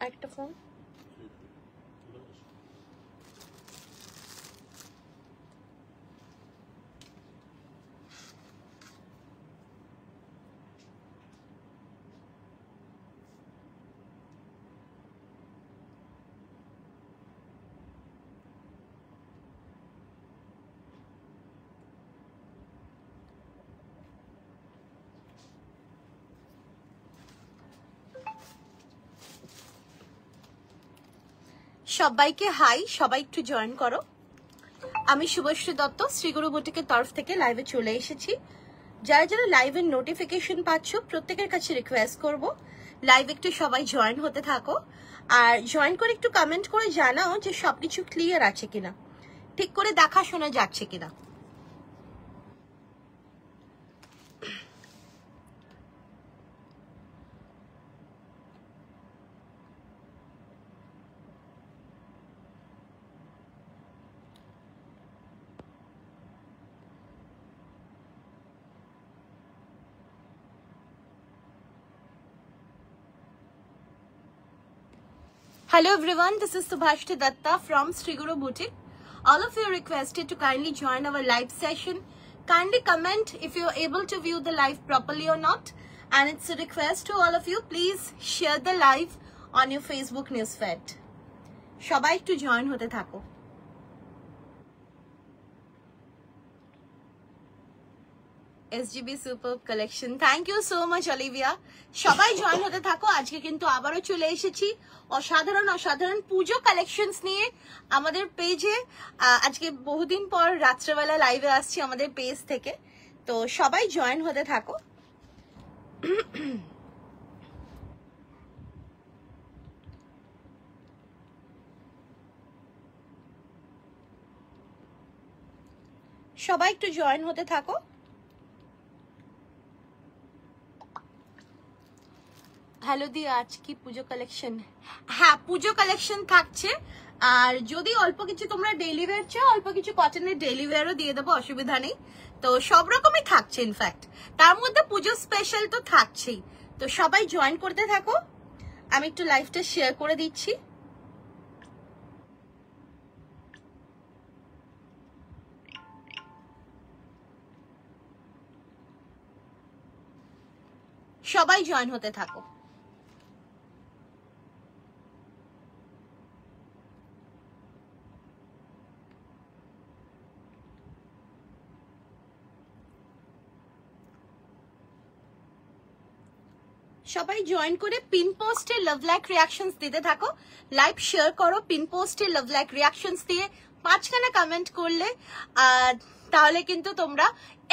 আরেকটা ফোন সবাইকে হাই, সবাই একটু জয়েন করো। আমি শুভশ্রী দত্ত শ্রীগুরু বুটিকের তরফ থেকে লাইভে চলে এসেছি। যারা যারা লাইভের নোটিফিকেশন পাচ্ছ প্রত্যেকের কাছে রিকোয়েস্ট করব লাইভ একটু সবাই জয়েন হতে থাকো, আর জয়েন করে একটু কমেন্ট করে জানাও যে সবকিছু ক্লিয়ার আছে কিনা, ঠিক করে দেখাশোনা যাচ্ছে কিনা। Hello everyone, this is Subhashti Datta from Sri Guru Boutique. All of you are requested to kindly join our live session. Kindly comment if you are able to view the live properly or not. And it's a request to all of you, please share the live on your Facebook news feed. সবাই একটু join হতে থাকো। SGB Superb Collection. Thank you so much Olivia. সবাই join হতে থাকো। আজকে কিন্তু আবারও চলে এসেছি অসাধারণ অসাধারণ পুজো কালেকশনস নিয়ে আমাদের পেজে। আজকে বহুদিন পর রাত্রেবেলা লাইভে আসছি আমাদের পেজ থেকে, তো সবাই জয়েন হতে থাকো। সবাই একটু জয়েন হতে থাকো। হ্যালো দি, আজ কি পুজো কালেকশন? হ্যাঁ, পুজো কালেকশন থাকছে। আর যদি অল্প কিছু তোমরা ডেইলি ওয়্যার চাও, অল্প কিছু কটনের ডেইলি ওয়্যারও দিয়ে দেবো, অসুবিধা নেই। তো সব রকমই থাকছে, ইনফ্যাক্ট তার মধ্যে পুজো স্পেশাল তো থাকছেই। তো সবাই জয়েন করতে থাকো। আমি একটু লাইভটা শেয়ার করে দিচ্ছি। সবাই জয়েন হতে থাকো। সবাই জয়েন করে পিন পোস্টে লাভ লাইক রিঅ্যাকশনস দিতে থাকো। লাইভ শেয়ার করো, পিন পোস্টে লাভ লাইক রিঅ্যাকশনস দিয়ে 5খানা কমেন্ট করলে তাহলে কিন্তু তোমরা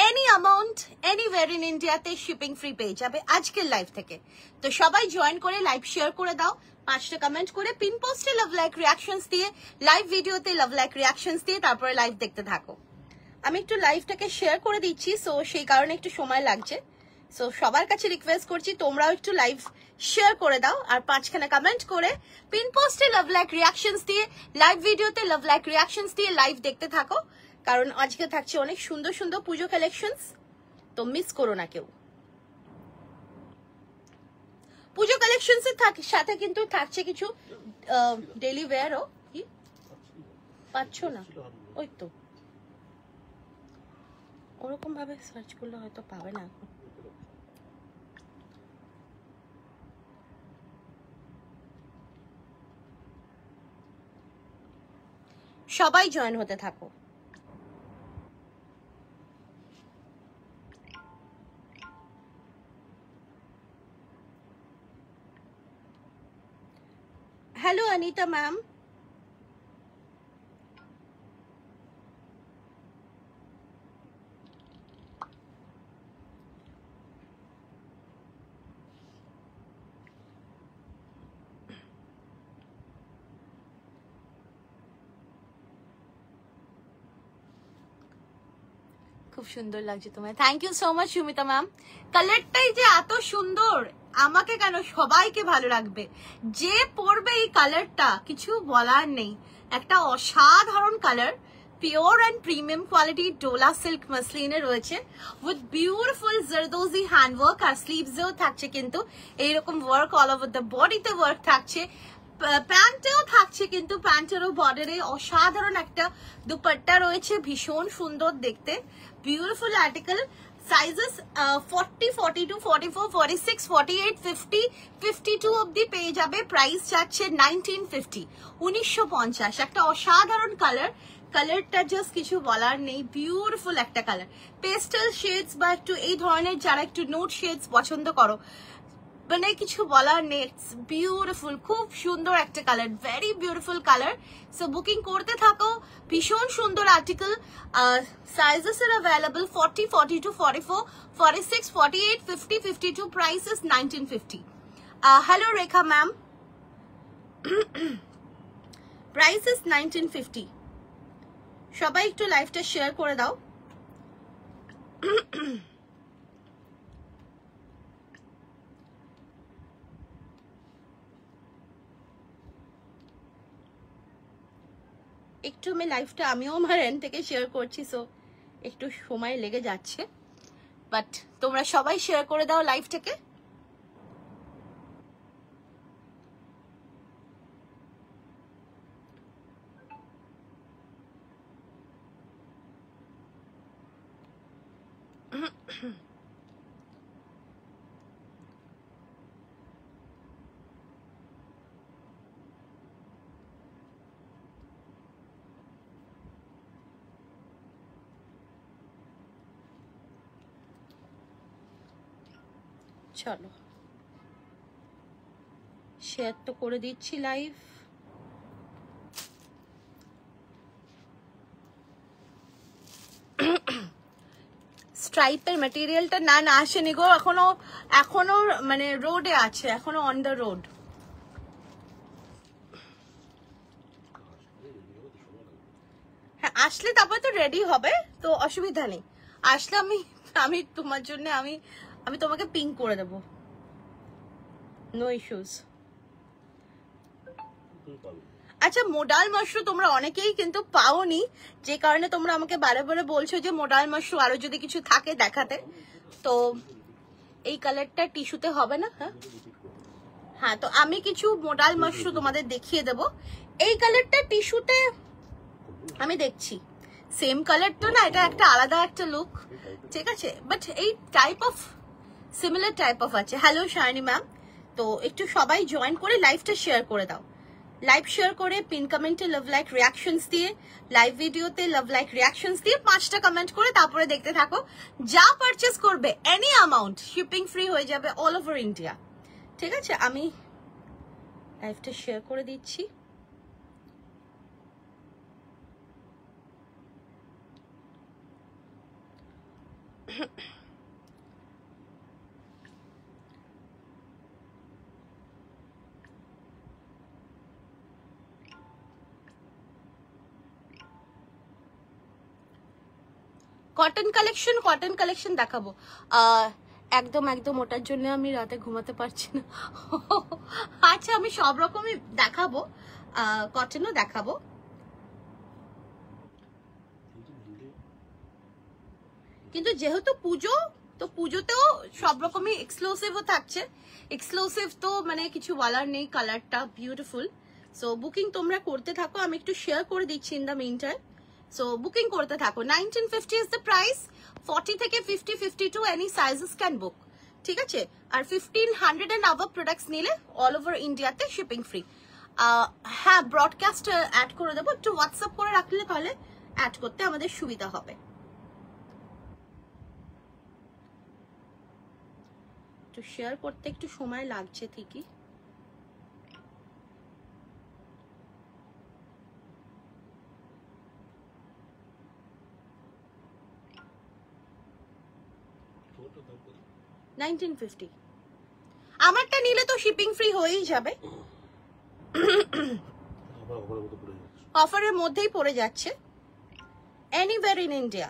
এনি অ্যামাউন্ট এনিওয়্যার ইন ইন্ডিয়াতে শিপিং ফ্রি পেয়ে যাবে আজকের লাইভ থেকে। তো সবাই জয়েন করে লাইভ শেয়ার করে দাও, 5টা কমেন্ট করে পিন পোস্টে লাভ লাইক রিঅ্যাকশনস দিয়ে, লাইভ ভিডিওতে লাভ লাইক রিঅ্যাকশনস দিয়ে তারপরে লাইভ দেখতে থাকো। আমি একটু লাইভটাকে শেয়ার করে দিচ্ছি, সো সেই কারণে একটু সময় লাগছে। সো সবার কাছে রিকোয়েস্ট করছি তোমরাও একটু লাইভ শেয়ার করে দাও, আর 5খানা কমেন্ট করে পিন পোস্টে লাভ লাইক রিঅ্যাকশনস দিয়ে, লাইভ ভিডিওতে লাভ লাইক রিঅ্যাকশনস দিয়ে লাইভ দেখতে থাকো। কারণ আজকে থাকছে অনেক সুন্দর সুন্দর পুজো কালেকশনস, তো মিস করো না কেউ। পুজো কালেকশনস এর সাথে কিন্তু থাকছে কিছু ডেইলি ওয়্যারও। কি পাচ্ছ না? ওই তো ওরকম ভাবে সার্চ করলে হয়তো পাবে না। এখন সবাই জয়েন হতে থাকো। হ্যালো অনিতা ম্যাম, খুব সুন্দর লাগছে তোমায়। Thank you so much Sumita ma'am. কালারটাই যে এত সুন্দর, আমাকে কেন সবাইকে ভালো লাগবে। যে পরবে এই কালারটা কিছু বলার নেই, একটা অসাধারণ colour. Pure and premium quality Dola silk মাসলিনে রয়েছে উইথ বিউটিফুল জারদোজি হ্যান্ডওয়ার্ক, আর স্লিভসেও থাকছে কিন্তু এইরকম ওয়ার্ক, অল ওভার দ্য বডিতে ওয়ার্ক থাকছে, প্যান্টেও থাকছে কিন্তু প্যান্টেরও বর্ডারে অসাধারণ একটা দুপাট্টা রয়েছে, ভীষণ সুন্দর দেখতে, বিউটিফুল আর্টিকেল। সাইজেস 40, 42, 44, 46, 48, 50, 52 অব্দি পেয়ে যাবে। প্রাইস যাচ্ছে 1950, 1950। একটা অসাধারণ কালার, কালারটা জাস্ট কিছু বলার নেই, বিউটিফুল একটা কালার। পেস্টেল শেডস বা একটু এই ধরনের যারা একটু নোট শেডস পছন্দ করো, মানে কিছু বলার নেই, বিউটিফুল, খুব সুন্দর একটা colour, very beautiful colour. So booking করতে থাকো, ভীষণ সুন্দর আর্টিকেল। সাইজেস আর available 40, 42, 44, 46, 48, 50, 52, price is 1950। Hello Rekha ma'am, price is 1950। সবাই একটু লাইভটা শেয়ার করে দাও। একটু আমি লাইভটা আমিও আমার এন্ড থেকে শেয়ার করছি, সো একটু সময় লেগে যাচ্ছে, বাট তোমরা সবাই শেয়ার করে দাও লাইভটাকে। চলো শেয়ার তো করে দিচ্ছি লাইভ। স্ট্রাইপের ম্যাটেরিয়ালটা না আসেনি গো, এখনো মানে রোডে আছে, এখনো অন দ্য রোড। হ্যাঁ আসলে তারপর তো রেডি হবে, তো অসুবিধা নেই। আসলে আমি তোমার জন্য আমি তোমাকে পিঙ্ক করে দেবো, নো ইস্যুস। আচ্ছা মোডাল মাশরু তোমরা অনেকেই কিন্তু পাওনি, যে কারণে তোমরা আমাকে বারে বারে বলছো যে মোডাল মাশরু আরো যদি কিছু থাকে দেখাতে। তো এই কালারটা টিস্যুতে হবে না? হ্যাঁ তো আমি কিছু মোডাল মাশরু তোমাদের দেখিয়ে দেবো। এই কালারটা টিস্যুতে আমি দেখছি, সেম কালার তো না, এটা একটা আলাদা একটা লুক, ঠিক আছে, বাট এই type of similar type of আছে। হ্যালো শাইনি ম্যাম, তো একটু সবাই জয়েন করে লাইভটা শেয়ার করে দাও। লাইভ শেয়ার করে পিন কমেন্টে লাভ লাইক রিয়াকশনস দিয়ে, লাইভ ভিডিওতে লাভ লাইক রিয়াকশনস দিয়ে 5টা কমেন্ট করে তারপরে দেখতে থাকো। যা পারচেস করবে এনি অ্যামাউন্ট শিপিং ফ্রি হয়ে যাবে অল ওভার ইন্ডিয়া, ঠিক আছে। আমি লাইভটা শেয়ার করে দিচ্ছি। কটন কালেকশন দেখাবো। একদম ওটার জন্য আমি রাতে ঘুমাতে পারছি না। আচ্ছা আমি সব রকমই দেখাবো, কটনও দেখাবো। কিন্তু যেহেতু পুজো, তো পুজোতেও সব রকমই এক্সক্লুসিভও থাকছে। এক্সক্লুসিভ তো মানে কিছু বলার নেই, কালারটা বিউটিফুল। সো বুকিং তোমরা করতে থাকো, আমি একটু শেয়ার করে দিচ্ছি in the meantime. So booking করতে থাকো। 1950 ইজ দ্য প্রাইস। 40 থেকে 50, 52 এনি সাইজেস ক্যান বুক, ঠিক আছে। আর 1500 এন্ড আবাভ প্রোডাক্টস নিলে অল ওভার ইন্ডিয়াতে শিপিং ফ্রি। হ্যাঁ ব্রডকাস্ট অ্যাড করে দেবো, একটু হোয়াটসঅ্যাপ করে রাখলে তাহলে অ্যাড করতে আমাদের সুবিধা হবে। একটু শেয়ার করতে একটু সময় লাগছে ঠিকই। $1950 আমারটা নিলে তো শিপিং ফ্রি হয়েই যাবে, অফারের মধ্যেই পড়ে যাচ্ছে এনিওয়্যার ইন ইন্ডিয়া।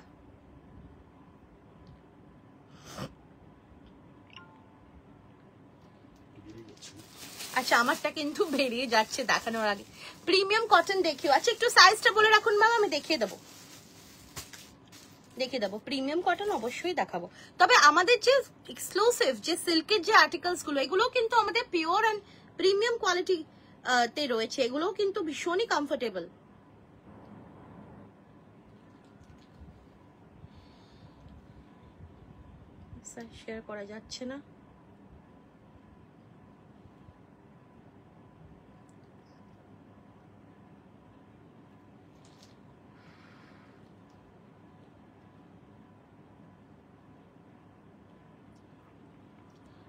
আচ্ছা আমারটা কিন্তু বেরিয়ে যাচ্ছে দেখানোর আগে। প্রিমিয়াম কটন দেখিও। আচ্ছা একটু সাইজটা বলে রাখুন ম্যাম, আমি দেখিয়ে দেবো। দেখিয়ে দেবো, প্রিমিয়াম কটন অবশ্যই দেখাবো। তবে আমাদের যে এক্সক্লুসিভ যে সিল্কের যে আর্টিকেলস গুলো, এগুলো কিন্তু আমাদের পিওর অ্যান্ড প্রিমিয়াম কোয়ালিটি তে রয়েছে, এগুলোও কিন্তু ভীষণই কমফোর্টেবল। শেয়ার করা যাচ্ছে না।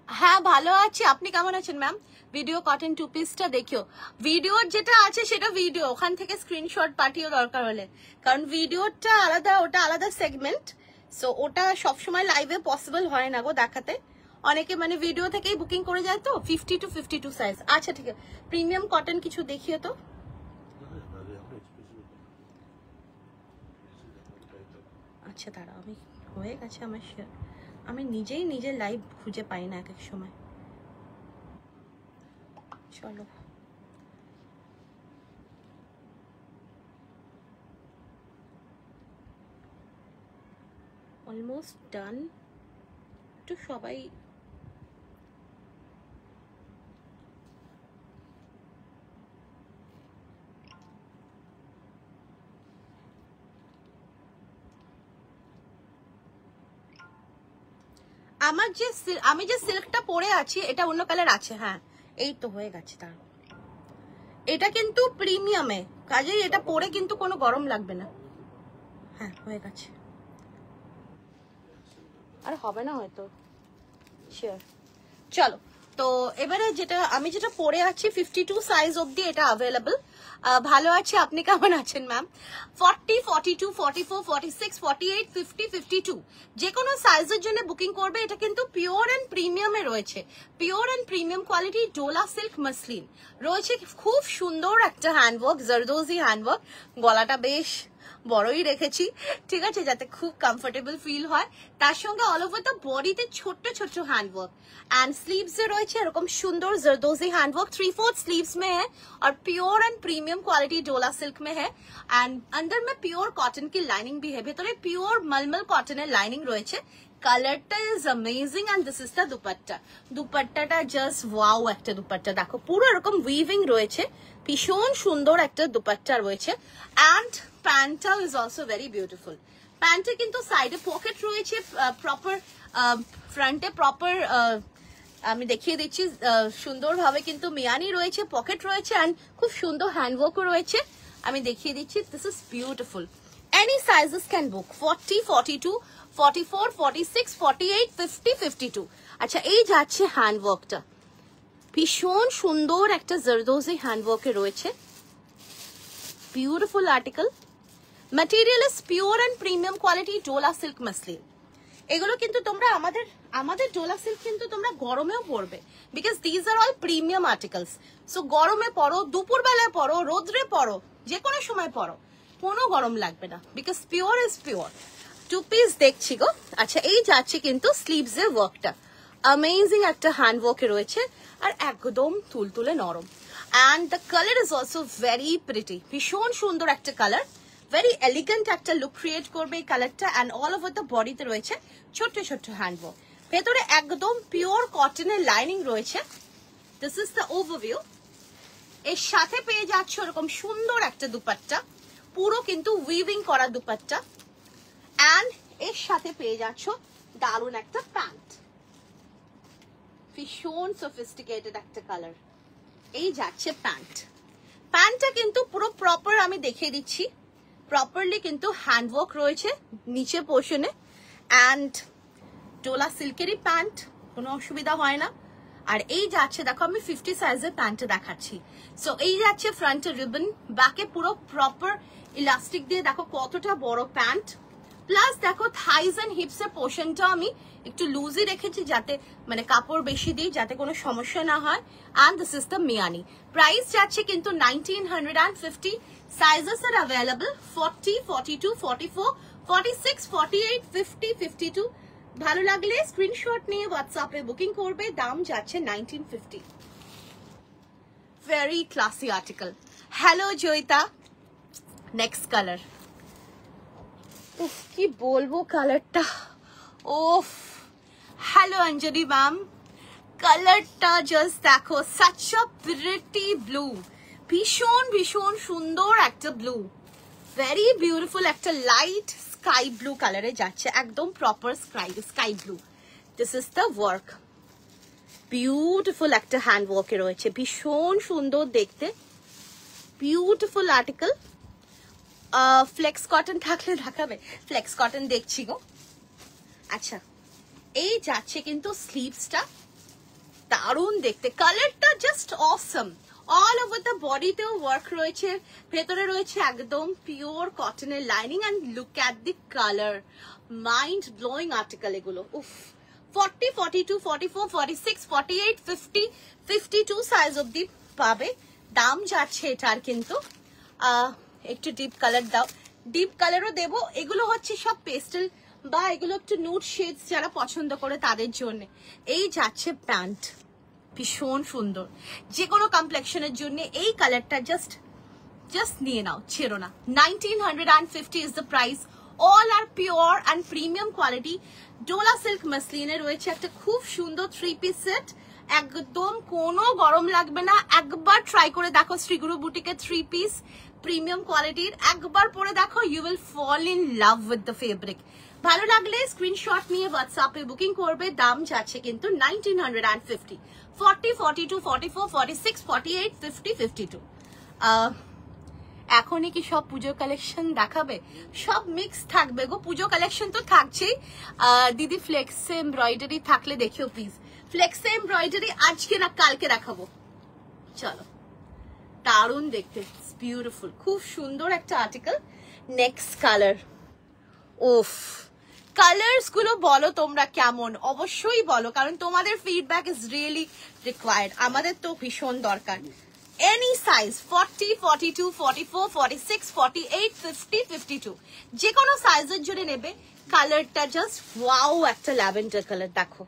হ্যাঁ ভালো আছি, আপনি কেমন আছেন ম্যাম? ভিডিও কটন টু পিসটা দেখিও। ভিডিওর যেটা আছে সেটা ভিডিও, ওখান থেকে স্ক্রিনশট পাঠিও দরকার হলে, কারণ ভিডিওটা আলাদা, ওটা আলাদা সেগমেন্ট। সো ওটা সবসময় লাইভে পসিবল হয় না গো দেখাতে, অনেকে মানে ভিডিও থেকেই বুকিং করে যায় তো। 50 to 52 সাইজ। আচ্ছা ঠিক আছে, প্রিমিয়াম কটন কিছু দেখিও তো। আচ্ছা দাঁড়া, আমি হয়ে গেছে আমার শেয়ার, আমি নিজেই নিজের লাইভ খুঁজে পাই না এক এক সময়। চলো অলমোস্ট ডান। একটু সবাই আমার যে আমি যে সিল্কটা পরে আছি এটা অন্য কালার আছে। হ্যাঁ এই তো হয়ে গেছে। তার এটা কিন্তু প্রিমিয়ামে, কাজেই এটা পরে কিন্তু কোনো গরম লাগবে না। হ্যাঁ হয়ে গেছে, আর হবে না হয়তো শিওর। চলো তো এবারে যেটা আমি যেটা পরে আছি 52 সাইজ অবধি এটা অ্যাভেলেবল। ভালো আছে, আপনি কেমন আছেন ম্যাম? 40, 42, 44, 46, 48, 50, 52 যে কোনো সাইজের জন্য বুকিং করবে। এটা কিন্তু পিওর অ্যান্ড প্রিমিয়ামে রয়েছে, pure and premium quality Dola silk muslin রয়েছে। খুব সুন্দর একটা হ্যান্ডওয়ার্ক, জারদোজি হ্যান্ডওয়ার্ক, গলাটা বেশ বড়ই রেখেছি, ঠিক আছে, যাতে খুব কমফোর্টেবল ফিল হয়। তার সঙ্গে অল ওভার দ্য বডিতে ছোট্ট ছোট্ট হ্যান্ডওয়ার্ক, एंड स्लीव्स से রয়েছে এরকম সুন্দর जरदोजी हैंडवर्क। 3/4 स्लीव्स में है और प्योर एंड प्रीमियम क्वालिटी डोला सिल्क में है। एंड अंदर में प्योर कॉटन की लाइनिंग भी है, ভেতরে পিওর মলমল কটনের লাইনিং রয়েছে। কালারটা is amazing and this is the dupatta. দুপাট্টাটা জাস্ট ওয়াও একটা দুপাট্টা, দেখো পুরো এরকম উইভিং রয়েছে, ভীষণ সুন্দর একটা দুপাট্টা রয়েছে। এন্ড প্যান্টটা ইজ অলসো ভেরি বিউটিফুল। প্যান্টে কিন্তু সাইডে পকেট রয়েছে, প্রপার ফ্রন্টে প্রপার আমি দেখিয়ে দিচ্ছি সুন্দরভাবে কিন্তু মিয়ানি রয়েছে, পকেট রয়েছে এন্ড খুব সুন্দর হ্যান্ডওয়ার্কও রয়েছে। আমি দেখিয়ে দিচ্ছি, this is beautiful. Any sizes can বুক, 40, 42, 44, 46, 48, 50, 52। আচ্ছা এই যাচ্ছে হ্যান্ডওয়ার্কটা, ভীষণ সুন্দর একটা জারদোজি হ্যান্ডওয়ার্কে রয়েছে, beautiful article. Material is pure and premium quality Dola silk muslin. এগুলো কিন্তু তোমরা আমাদের ডোলা সিল্ক কিন্তু তোমরা গরমেও পরবে, because these are all premium articles. So গরমে পরো, দুপুর বেলায় পরো, রোদ্রে পরো, যে কোনো সময় পরো, কোনো গরম লাগবে না, because pure is pure. Two piece দেখছি গো। আচ্ছা এই যাচ্ছে কিন্তু স্লিভস এর ওয়ার্কটা, অ্যামেজিং একটা হ্যান্ড ওয়ার্কে রয়েছে আর একদম তুলতুলে নরম। And the colour is also very pretty, ভীষণ সুন্দর একটা কালার, ভেরি এলিগেন্ট একটা লুক ক্রিয়েট করবে এই কালারটা। অ্যান্ড অল ওভার দ্য বডিতে রয়েছে ছোট্ট ছোট্ট হ্যান্ডওয়ার্ক, ভেতরে একদম পিওর কটনের লাইনিং রয়েছে। This is the overview. এর সাথে পেয়ে যাচ্ছ এরকম সুন্দর একটা দুপাট্টা, পুরো কিন্তু উইভিং করা দুপাট্টা। অ্যান্ড এর সাথে পেয়ে যাচ্ছ দারুণ একটা প্যান্ট, ভীষণ সফিস্টিকেটেড একটা কালার। এই যাচ্ছে প্যান্ট। প্যান্টটা কিন্তু পুরো প্রপার আমি দেখিয়ে দিচ্ছি, প্রপারলি কিন্তু হ্যান্ডওয়ার্ক রয়েছে নিচে পোর্শনে। অ্যান্ড ডোলা সিল্কেরই প্যান্ট, কোনো অসুবিধা হয় না। আর এই যাচ্ছে দেখো, আমি 50 সাইজের প্যান্টটা দেখাচ্ছি। সো এই যাচ্ছে ফ্রন্টে রিবন, ব্যাকে পুরো প্রপার ইলাস্টিক দিয়ে দেখো কতটা বড় প্যান্ট। প্লাস দেখো থাইজ এন্ড হিপস এর পোর্শনটা আমি একটু লুজই রেখেছি, যাতে মানে কাপড় বেশি দিই যাতে কোনো সমস্যা না হয়। অ্যান্ড দিস ইজ দ্য মিয়ানি। প্রাইস যাচ্ছে কিন্তু 1950। সাইজেস আর অ্যাভেলেবল 40, 42, 44, 46, 48, 50, 52। ভালো লাগলে স্ক্রিনশট নিয়ে হোয়াটসঅ্যাপে বুকিং করবে। দাম যাচ্ছে 1950। Very classy article. Hello Joyita, next colour. উফ কি বলবো কালারটা, ওফ। হ্যালো অঞ্জলি ম্যাম, কালারটা জাস্ট দেখো, such a pretty blue, ভীষণ ভীষণ সুন্দর একটা ব্লু, ভেরি বিউটিফুল একটা লাইট স্কাই ব্লু কালারে যাচ্ছে, একদম proper sky blue. This is the work, beautiful একটা হ্যান্ড ওয়ার্কে রয়েছে, ভীষণ সুন্দর দেখতে, বিউটিফুল আর্টিকেল। ফ্লেক্স কটন থাকলে দেখাবে, ফ্লেক্স কটন দেখছি গো। আচ্ছা, এই যাচ্ছে কিন্তু স্লিভসটা, দারুণ দেখতে, কালারটা just awesome. All over the বডিতেও ওয়ার্ক রয়েছে, ভেতরে রয়েছে একদম পিওর কটনের lining, and look at the colour, mind blowing article এগুলো। উফ, 40, 42, 44, 46, 48, 50, 52 সাইজ অব্দি পাবে। দাম যাচ্ছে এটার কিন্তু, একটু ডিপ কালার দাও, ডিপ কালারও দেবো। এগুলো হচ্ছে সব পেস্টেল বা এগুলো একটু নুড শেডস যারা পছন্দ করে তাদের জন্য। এই যাচ্ছে প্যান্ট, ভীষণ সুন্দর, যে কোনো কমপ্লেক্সনের জন্য এই কালারটা জাস্ট নিয়ে নাও, ছেড়ো না। 1950 is the price. All are pure and premium quality. Dola silk মাসলিনে রয়েছে একটা খুব সুন্দর 3 পিস সেট, একদম কোনো গরম লাগবে না। একবার ট্রাই করে দেখো শ্রীগুরু বুটিকের 3 পিস প্রিমিয়াম কোয়ালিটির, একবার পরে দেখো, you will fall in love with the fabric. ভালো লাগলে স্ক্রিনশট নিয়ে হোয়াটসঅ্যাপে বুকিং করবে। দাম যাচ্ছে কিন্তু 1950, 40, 42, 44, 46, 48, 50, 52। এখনই কি সব পুজো কালেকশন দেখাবে? সব মিক্স থাকবে গো, পুজো কালেকশন তো থাকছেই। দিদি ফ্লেক্সে এমব্রয়ডারি থাকলে দেখিও প্লিজ। ফ্লেক্সে এমব্রয়ডারি আজকে না কালকে দেখাবো, চলো। দারুণ দেখতে, বিউটিফুল, খুব সুন্দর একটা আর্টিকেল। নেক্সট কালার, ওফ, কালার্স গুলো বলো তোমরা কেমন, অবশ্যই বলো, কারণ তোমাদের ফিডব্যাক ইজ রিয়েলি রিকোয়ার্ড, আমাদের তো ভীষণ দরকার। এনি সাইজ, 40, 42, 44, 46, 48, 50, 52, যে কোনো সাইজের জন্য নেবে। কালারটা জাস্ট ওয়াও, একটা ল্যাভেন্ডার কালার দেখো,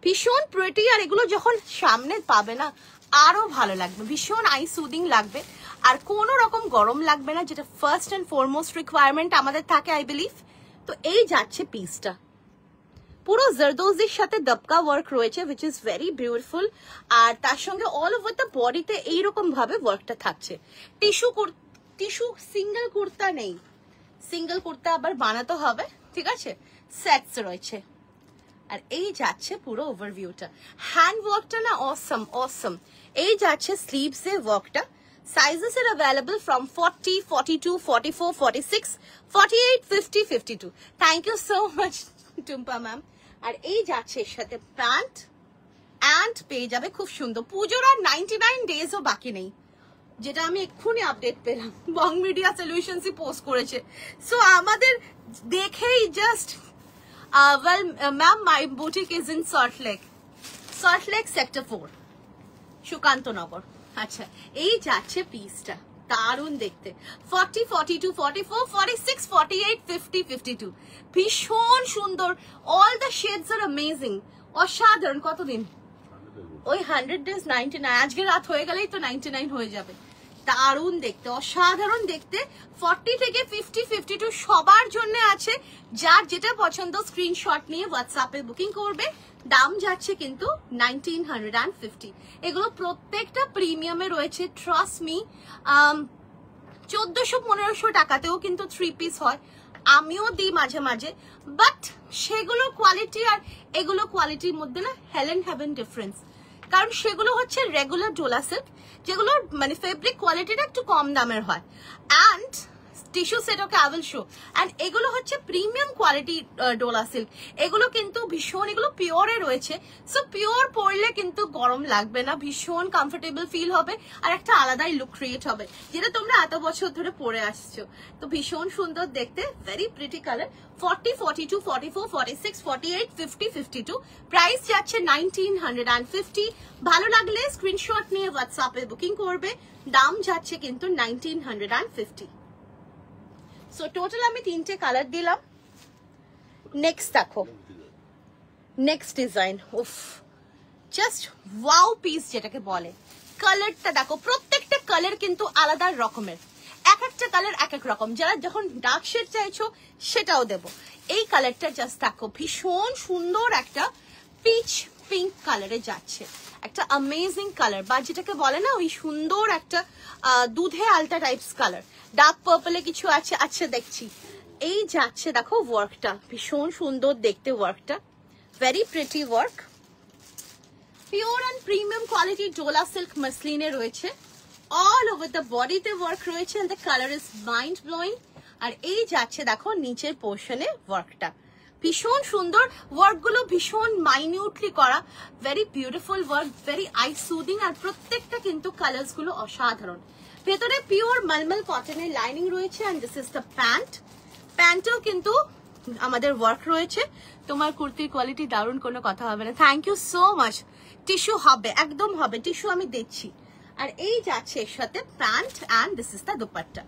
ভীষণ প্রিটি। আর এগুলো যখন সামনে পাবে না আরো ভালো লাগবে, ভীষণ আই সুদিং লাগবে, আর কোনো রকম গরম লাগবে না, যেটা ফার্স্ট অ্যান্ড ফরমোস্ট রিকোয়ারমেন্ট আমাদের থাকে আই বিলিভ। তো এই যাচ্ছে পিসটা, পুরো জারদোজির সাথে দবকা ওয়ার্ক রয়েছে, উইচ ইজ ভেরি বিউটিফুল। আর তার সঙ্গে অল ওভার দ্য বডিতে এইরকম ভাবে ওয়ার্কটা থাকছে। টিস্যু সিঙ্গেল কুর্তা নেই, সিঙ্গেল কুর্তা আবার বানাতে হবে, ঠিক আছে, সেটস রয়েছে। আর এই যাচ্ছে পুরো ওভারভিউটা, হ্যান্ড ওয়ার্কটা না অসম অসম। এই যাচ্ছে স্লিভস এর ওয়ার্কটা। Sizes are available from 40, 42, 44, 46, 48, 50, 52. Thank you so much, Tumpa ma'am. আর এই যাচ্ছে এর সাথে প্যান্ট, অ্যান্ড পেয়ে যাবে খুব সুন্দর। পুজোর আর 99 ডেজও বাকি নেই, যেটা আমি এক্ষুনি আপডেট পেলাম, বং মিডিয়া সলিউশনসই পোস্ট করেছে। সো আমাদের দেখেই just well, ma'am, my boutique is in Salt Lake sector 4, Sukantanagar. আচ্ছা, এই যাচ্ছে পিসটা, দারুণ দেখতে, 40, 42, 44, 46, 48, 50, 52, ভীষণ সুন্দর। অল দ্য শেডস আর অ্যামেজিং, অসাধারণ। কতদিন? ওই 100 days 99, আজকে রাত হয়ে গেলেই তো 99 হয়ে যাবে। দারুণ দেখতে, অসাধারণ দেখতে। 40 থেকে 50, 52 সবার জন্য আছে, যার যেটা পছন্দ স্ক্রিনশট নিয়ে হোয়াটসঅ্যাপে বুকিং করবে। দাম যাচ্ছে কিন্তু 1950। এগুলো প্রত্যেকটা প্রিমিয়ামে রয়েছে, ট্রাস্ট মি। 1400-1500 টাকাতেও কিন্তু 3 পিস হয়, আমিও দিই মাঝে মাঝে, বাট সেগুলো কোয়ালিটি আর এগুলো কোয়ালিটির মধ্যে না হেল এন্ড হেভেন ডিফারেন্স। কারণ সেগুলো হচ্ছে রেগুলার ডোলা সিল্ক, যেগুলো মানে ফেব্রিক কোয়ালিটিটা একটু কম দামের হয়, and tissue set okay I will show. And এগুলো হচ্ছে প্রিমিয়াম কোয়ালিটি ডোলা সিল্ক, এগুলো কিন্তু ভীষণ, এগুলো পিওরে রয়েছে। সো পিওর পরলে কিন্তু গরম লাগবে না, ভীষণ কমফোর্টেবল ফিল হবে, আর একটা আলাদাই লুক ক্রিয়েট হবে, যেটা তোমরা এত বছর ধরে পরে আসছো। তো ভীষণ সুন্দর দেখতে, ভেরি প্রিটি কালার। 40, 42, 44, 46, 48, 50, 52, প্রাইস যাচ্ছে 1950। ভালো লাগলে স্ক্রিনশট নিয়ে হোয়াটসঅ্যাপে বুকিং করবে। দাম যাচ্ছে কিন্তু 1950। সো টোটাল আমি 3টে কালার দিলাম। নেক্সট দেখো, নেক্সট ডিজাইন, উফ, জাস্ট ওয়াও পিস যেটাকে বলে। কালারটা দেখো, প্রত্যেকটা কালার কিন্তু আলাদা রকমের, এক একটা কালার এক এক রকম, যারা যখন ডার্ক শেড চাইছো সেটাও দেবো। এই কালারটা জাস্ট দেখো, ভীষণ সুন্দর একটা পিচ পিঙ্ক কালারে যাচ্ছে, একটা অ্যামেজিং কালার, বা যেটাকে বলে না ওই সুন্দর একটা দুধে আলতা টাইপস কালার, ডার্ক পার্পলে কিছু আছে। আচ্ছা দেখছি, এই যাচ্ছে দেখো ওয়ার্কটা, ভীষণ সুন্দর দেখতে ওয়ার্কটা, very pretty work, pure and premium quality Dola silk মাসলিনে রয়েছে, অল ওভার দ্য বডিতে ওয়ার্ক রয়েছে, and the colour is mind blowing. আর এই যাচ্ছে দেখো নিচের পোর্শনে ওয়ার্কটা, ভীষণ সুন্দর ওয়ার্কগুলো, ভীষণ মাইনিউটলি করা, very beautiful work, very eye soothing, আর প্রত্যেকটা কিন্তু কালার্স গুলো অসাধারণ। ভেতরে পিওর মালমাল কটনের লাইনিং রয়েছে, and this is the pant. প্যান্টেও কিন্তু আমাদের ওয়ার্ক রয়েছে। তোমার কুর্তির কোয়ালিটি দারুণ, কোনো কথা হবে না। Thank you so much. Tissue হবে, একদম হবে, টিস্যু আমি দেখছি। আর এই যাচ্ছে এর সাথে pant, and this is the dupatta.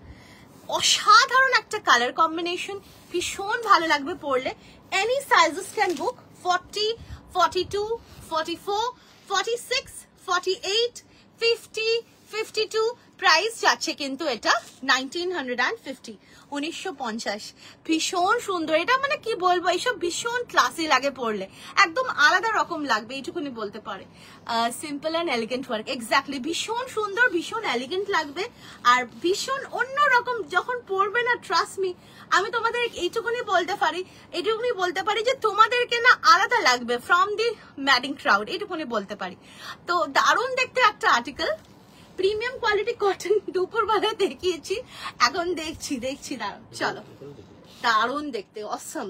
অসাধারণ একটা কালার কম্বিনেশন, ভীষণ ভালো লাগবে পরলে। Any sizes can book, 40, 42, 44, 46, 48, 50, 52। Price যাচ্ছে কিন্তু এটা 1950, 1950। ভীষণ সুন্দর, এটা মানে কি বলবো, এইসব ভীষণ ক্লাসি লাগে পরলে, একদম আলাদা রকম লাগবে, এইটুকুনি বলতে পারে। Simple and elegant work, exactly, ভীষণ সুন্দর, ভীষণ এলিগেন্ট লাগবে, আর ভীষণ অন্যরকম যখন পরবে না, ট্রাস্ট মি, আমি তোমাদের এইটুকুনি বলতে পারি যে তোমাদেরকে না আলাদা লাগবে ফ্রম দি ম্যাডিং ক্রাউড, এইটুকুনি বলতে পারি। তো দারুণ দেখতে একটা আর্টিকেল, প্রিমিয়াম কোয়ালিটি কটন, দুপুরবেলায় দেখিয়েছি, এখন দেখছি দাঁড়াও, চলো, দারুণ দেখতে, অসম।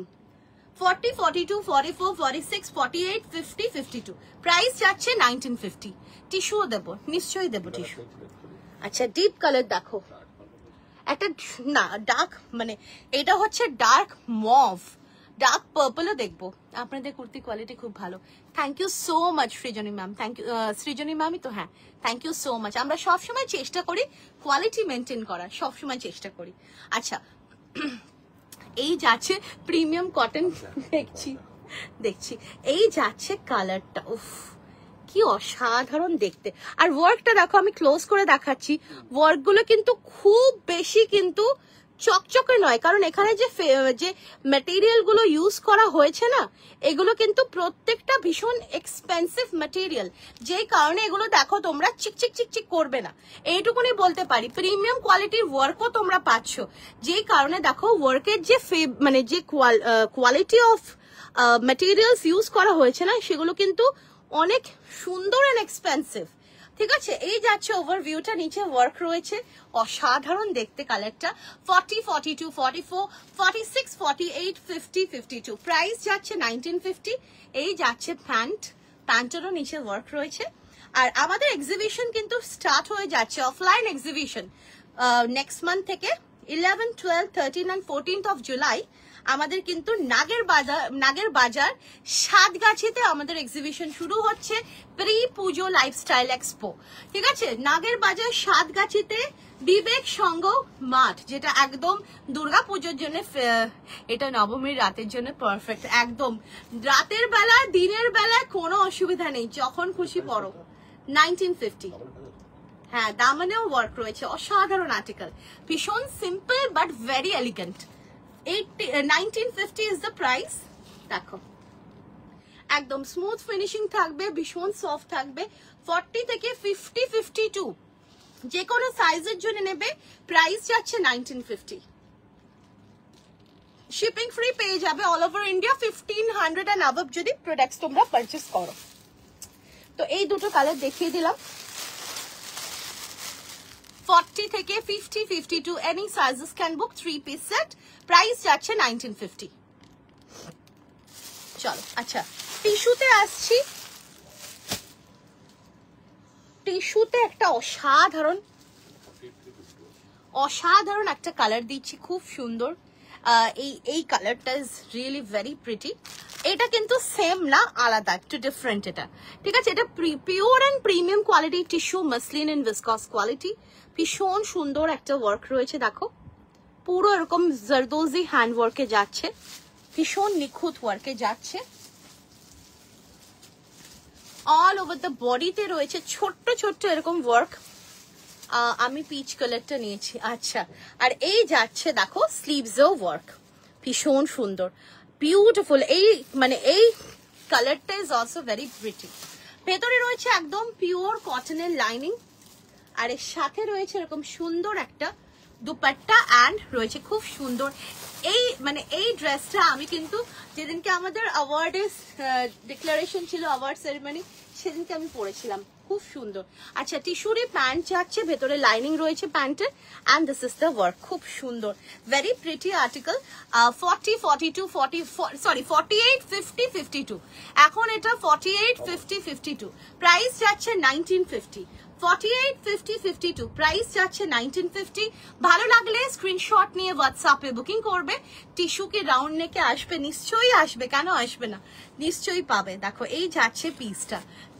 40, 42, 44, 46, 48, 50, 52। প্রাইস যাচ্ছে 1950। টিস্যুও দেবো, নিশ্চয়ই দেবো টিস্যু। আচ্ছা ডিপ কালার দেখো, একটা না ডার্ক, মানে এটা হচ্ছে ডার্ক মভ, ডার্ক পার্পলও দেখবো। আপনাদের কুর্তি কোয়ালিটি খুব ভালো, thank you so much Srijani ma'am, thank you Srijani ম্যামই তো, হ্যাঁ থ্যাংক ইউ সো মাচ। আমরা সবসময় চেষ্টা করি কোয়ালিটি মেনটেন করার, সবসময় চেষ্টা করি। আচ্ছা এই যাচ্ছে প্রিমিয়াম কটন, দেখছি এই যাচ্ছে কালারটা, উফ কি অসাধারণ দেখতে। আর ওয়ার্কটা দেখো, আমি ক্লোজ করে দেখাচ্ছি, ওয়ার্কগুলো কিন্তু খুব বেশি কিন্তু চকচকে নয়, কারণ এখানে যে ম্যাটেরিয়াল গুলো ইউজ করা হয়েছে না, এগুলো কিন্তু প্রত্যেকটা ভীষণ এক্সপেন্সিভ ম্যাটেরিয়াল, যে কারণে এগুলো দেখো তোমরা চিকচিক করবে না, এইটুকুনি বলতে পারি। প্রিমিয়াম কোয়ালিটির ওয়ার্কও তোমরা পাচ্ছ, যে কারণে দেখো ওয়ার্কের যে মানে যে কোয়ালিটি অফ ম্যাটেরিয়ালস ইউজ করা হয়েছে না, সেগুলো কিন্তু অনেক সুন্দর এন্ড এক্সপেন্সিভ। ঠিক আছে, এই যাচ্ছে ওভারভিউটা, নিচে ওয়ার্ক রয়েছে, অসাধারণ দেখতে কালারটা। 40, 42, 44, 46, 48, 50, 52। প্রাইস যাচ্ছে 1950। এই যাচ্ছে প্যান্টেরও নিচে ওয়ার্ক রয়েছে। আর আমাদের এক্সিবিশন কিন্তু স্টার্ট হয়ে যাচ্ছে, অফলাইন এক্সিবিশন, নেক্সট মান্থ থেকে 11, 12, 13 and 14th of July আমাদের কিন্তু নাগের বাজার সাতগাছিতে আমাদের এক্সিবিশন শুরু হচ্ছে, প্রি পুজো লাইফস্টাইল এক্সপো। ঠিক আছে, নাগের বাজার সাতগাছিতে বিবেক সংঘ মাঠ, যেটা একদম দুর্গা পুজোর জন্য, এটা নবমীর রাতের জন্য পারফেক্ট, একদম রাতের বেলা দিনের বেলায় কোনো অসুবিধা নেই, যখন খুশি পড়ো। 1950। হ্যাঁ, দামানেও ওয়ার্ক রয়েছে, অসাধারণ আর্টিকেল, ভীষণ simple but very elegant. 1950 is the price. দেখো একদম স্মুথ ফিনিশিং থাকবে, ভীষণ সফট থাকবে। 40 থেকে 50, 52 যে কোনো সাইজের জন্য নেবে, প্রাইস যাচ্ছে 1950। শিপিং ফ্রি পেয়ে যাবে all over India, 1500 and above যদি প্রোডাক্টস তোমরা পারচেস করো। তো এই দুটো কালার দেখিয়ে দিলাম। 40 থেকে 50, 52 any sizes can book, 3-piece set, price যাচ্ছে 1950। চলো আচ্ছা টিস্যুতে আসছি। টিস্যুতে একটা অসাধারণ একটা কালার দিচ্ছি, খুব সুন্দর। এই কালারটা ইজ রিয়েলি ভেরি প্রিটি। এটা কিন্তু সেম না, আলাদা একটু ডিফারেন্ট এটা। ঠিক আছে, এটা pure and premium quality tissue, muslin and viscose quality. ভীষণ সুন্দর একটা ওয়ার্ক রয়েছে, দেখো পুরো এরকম জারদোজি হ্যান্ড ওয়ার্কে যাচ্ছে, ভীষণ নিখুঁত ওয়ার্কে যাচ্ছে। অল ওভার দ্য বডিতে রয়েছে ছোট্ট ছোট্ট এরকম ওয়ার্ক, আমি পিচ কালারটা নিয়েছি। আচ্ছা, আর এই যাচ্ছে দেখো স্লিভসও ওয়ার্ক, ভীষণ সুন্দর, বিউটিফুল। এই মানে এই কালারটা ইজ অলসো ভেরি প্রিটি। ভেতরে রয়েছে একদম পিওর কটনের লাইনিং, আর এর সাথে রয়েছে এরকম সুন্দর একটা দুপাট্টা অ্যান্ড রয়েছে খুব সুন্দর এই মানে এই ড্রেসটা আমি কিন্তু যেদিনকে আমাদের অ্যাওয়ার্ডের ডিক্লারেশন ছিল, অ্যাওয়ার্ড সেরেমনি, সেদিনকে আমি পরেছিলাম, খুব সুন্দর। আচ্ছা, টিস্যুরি প্যান্ট যাচ্ছে, ভেতরে লাইনিং রয়েছে প্যান্টের, and this is the work, খুব সুন্দর, ভেরি প্রিটি আর্টিকেল। 40, 42, 48, 50, 52, এখন এটা 48, 50, 52, প্রাইস যাচ্ছে 1950। 48, 50, 52, প্রাইস যাচ্ছে 1950। ভালো লাগলে স্ক্রিনশট নিয়ে হোয়াটসঅ্যাপে বুকিং করবে। টিস্যু কি রাউন্ড নেকে আসবে? নিশ্চয়ই আসবে, কেন আসবে না, নিশ্চয়ই পাবে। দেখো এই যাচ্ছে পিসটা,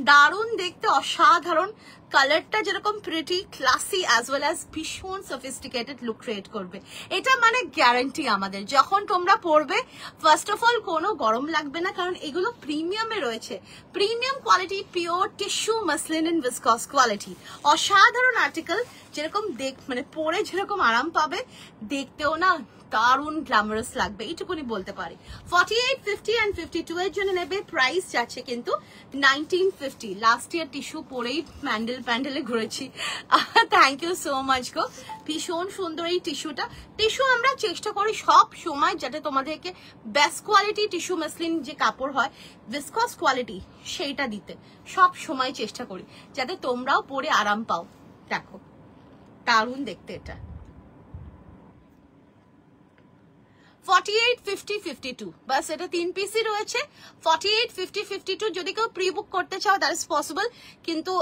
দারুণ দেখতে, অসাধারণ, কালারটা যেরকম pretty classy as well as ভীষণ সফিস্টিকেটেড লুক ক্রিয়েট করবে। এটা মানে গ্যারান্টি আমাদের, যখন তোমরা পরবে ফার্স্ট অফ অল কোনো গরম লাগবে না, কারণ এগুলো প্রিমিয়ামে রয়েছে, premium quality, pure tissue muslin and viscose quality, অসাধারণ আর্টিকেল, যেরকম মানে পরে যেরকম আরাম পাবে, দেখতেও না দারুণ গ্ল্যামারাস লাগবে, এইটুকুনি বলতে পারি। 48, 50 and 52 এর জন্য নেবে, প্রাইস যাচ্ছে কিন্তু 1950। লাস্ট ইয়ার টিস্যু পরেই প্যান্ডেলে ঘুরেছি, থ্যাংক ইউ সো মাচ গো, ভীষণ সুন্দর এই টিস্যুটা। টিস্যু আমরা চেষ্টা করি সব সময় যাতে তোমাদেরকে বেস্ট কোয়ালিটি টিস্যু মাসলিন যে কাপড় হয়, ভিসকস কোয়ালিটি, সেইটা দিতে সব সময় চেষ্টা করি, যাতে তোমরাও পরে আরাম পাও। দেখো দারুণ দেখতে এটা। 48, 50, 52, বাস এটা 3 পিসই রয়েছে। 48, 50, 52 যদি কেউ প্রি বুক করতে চাও দ্যাট ইজ পসিবল, কিন্তু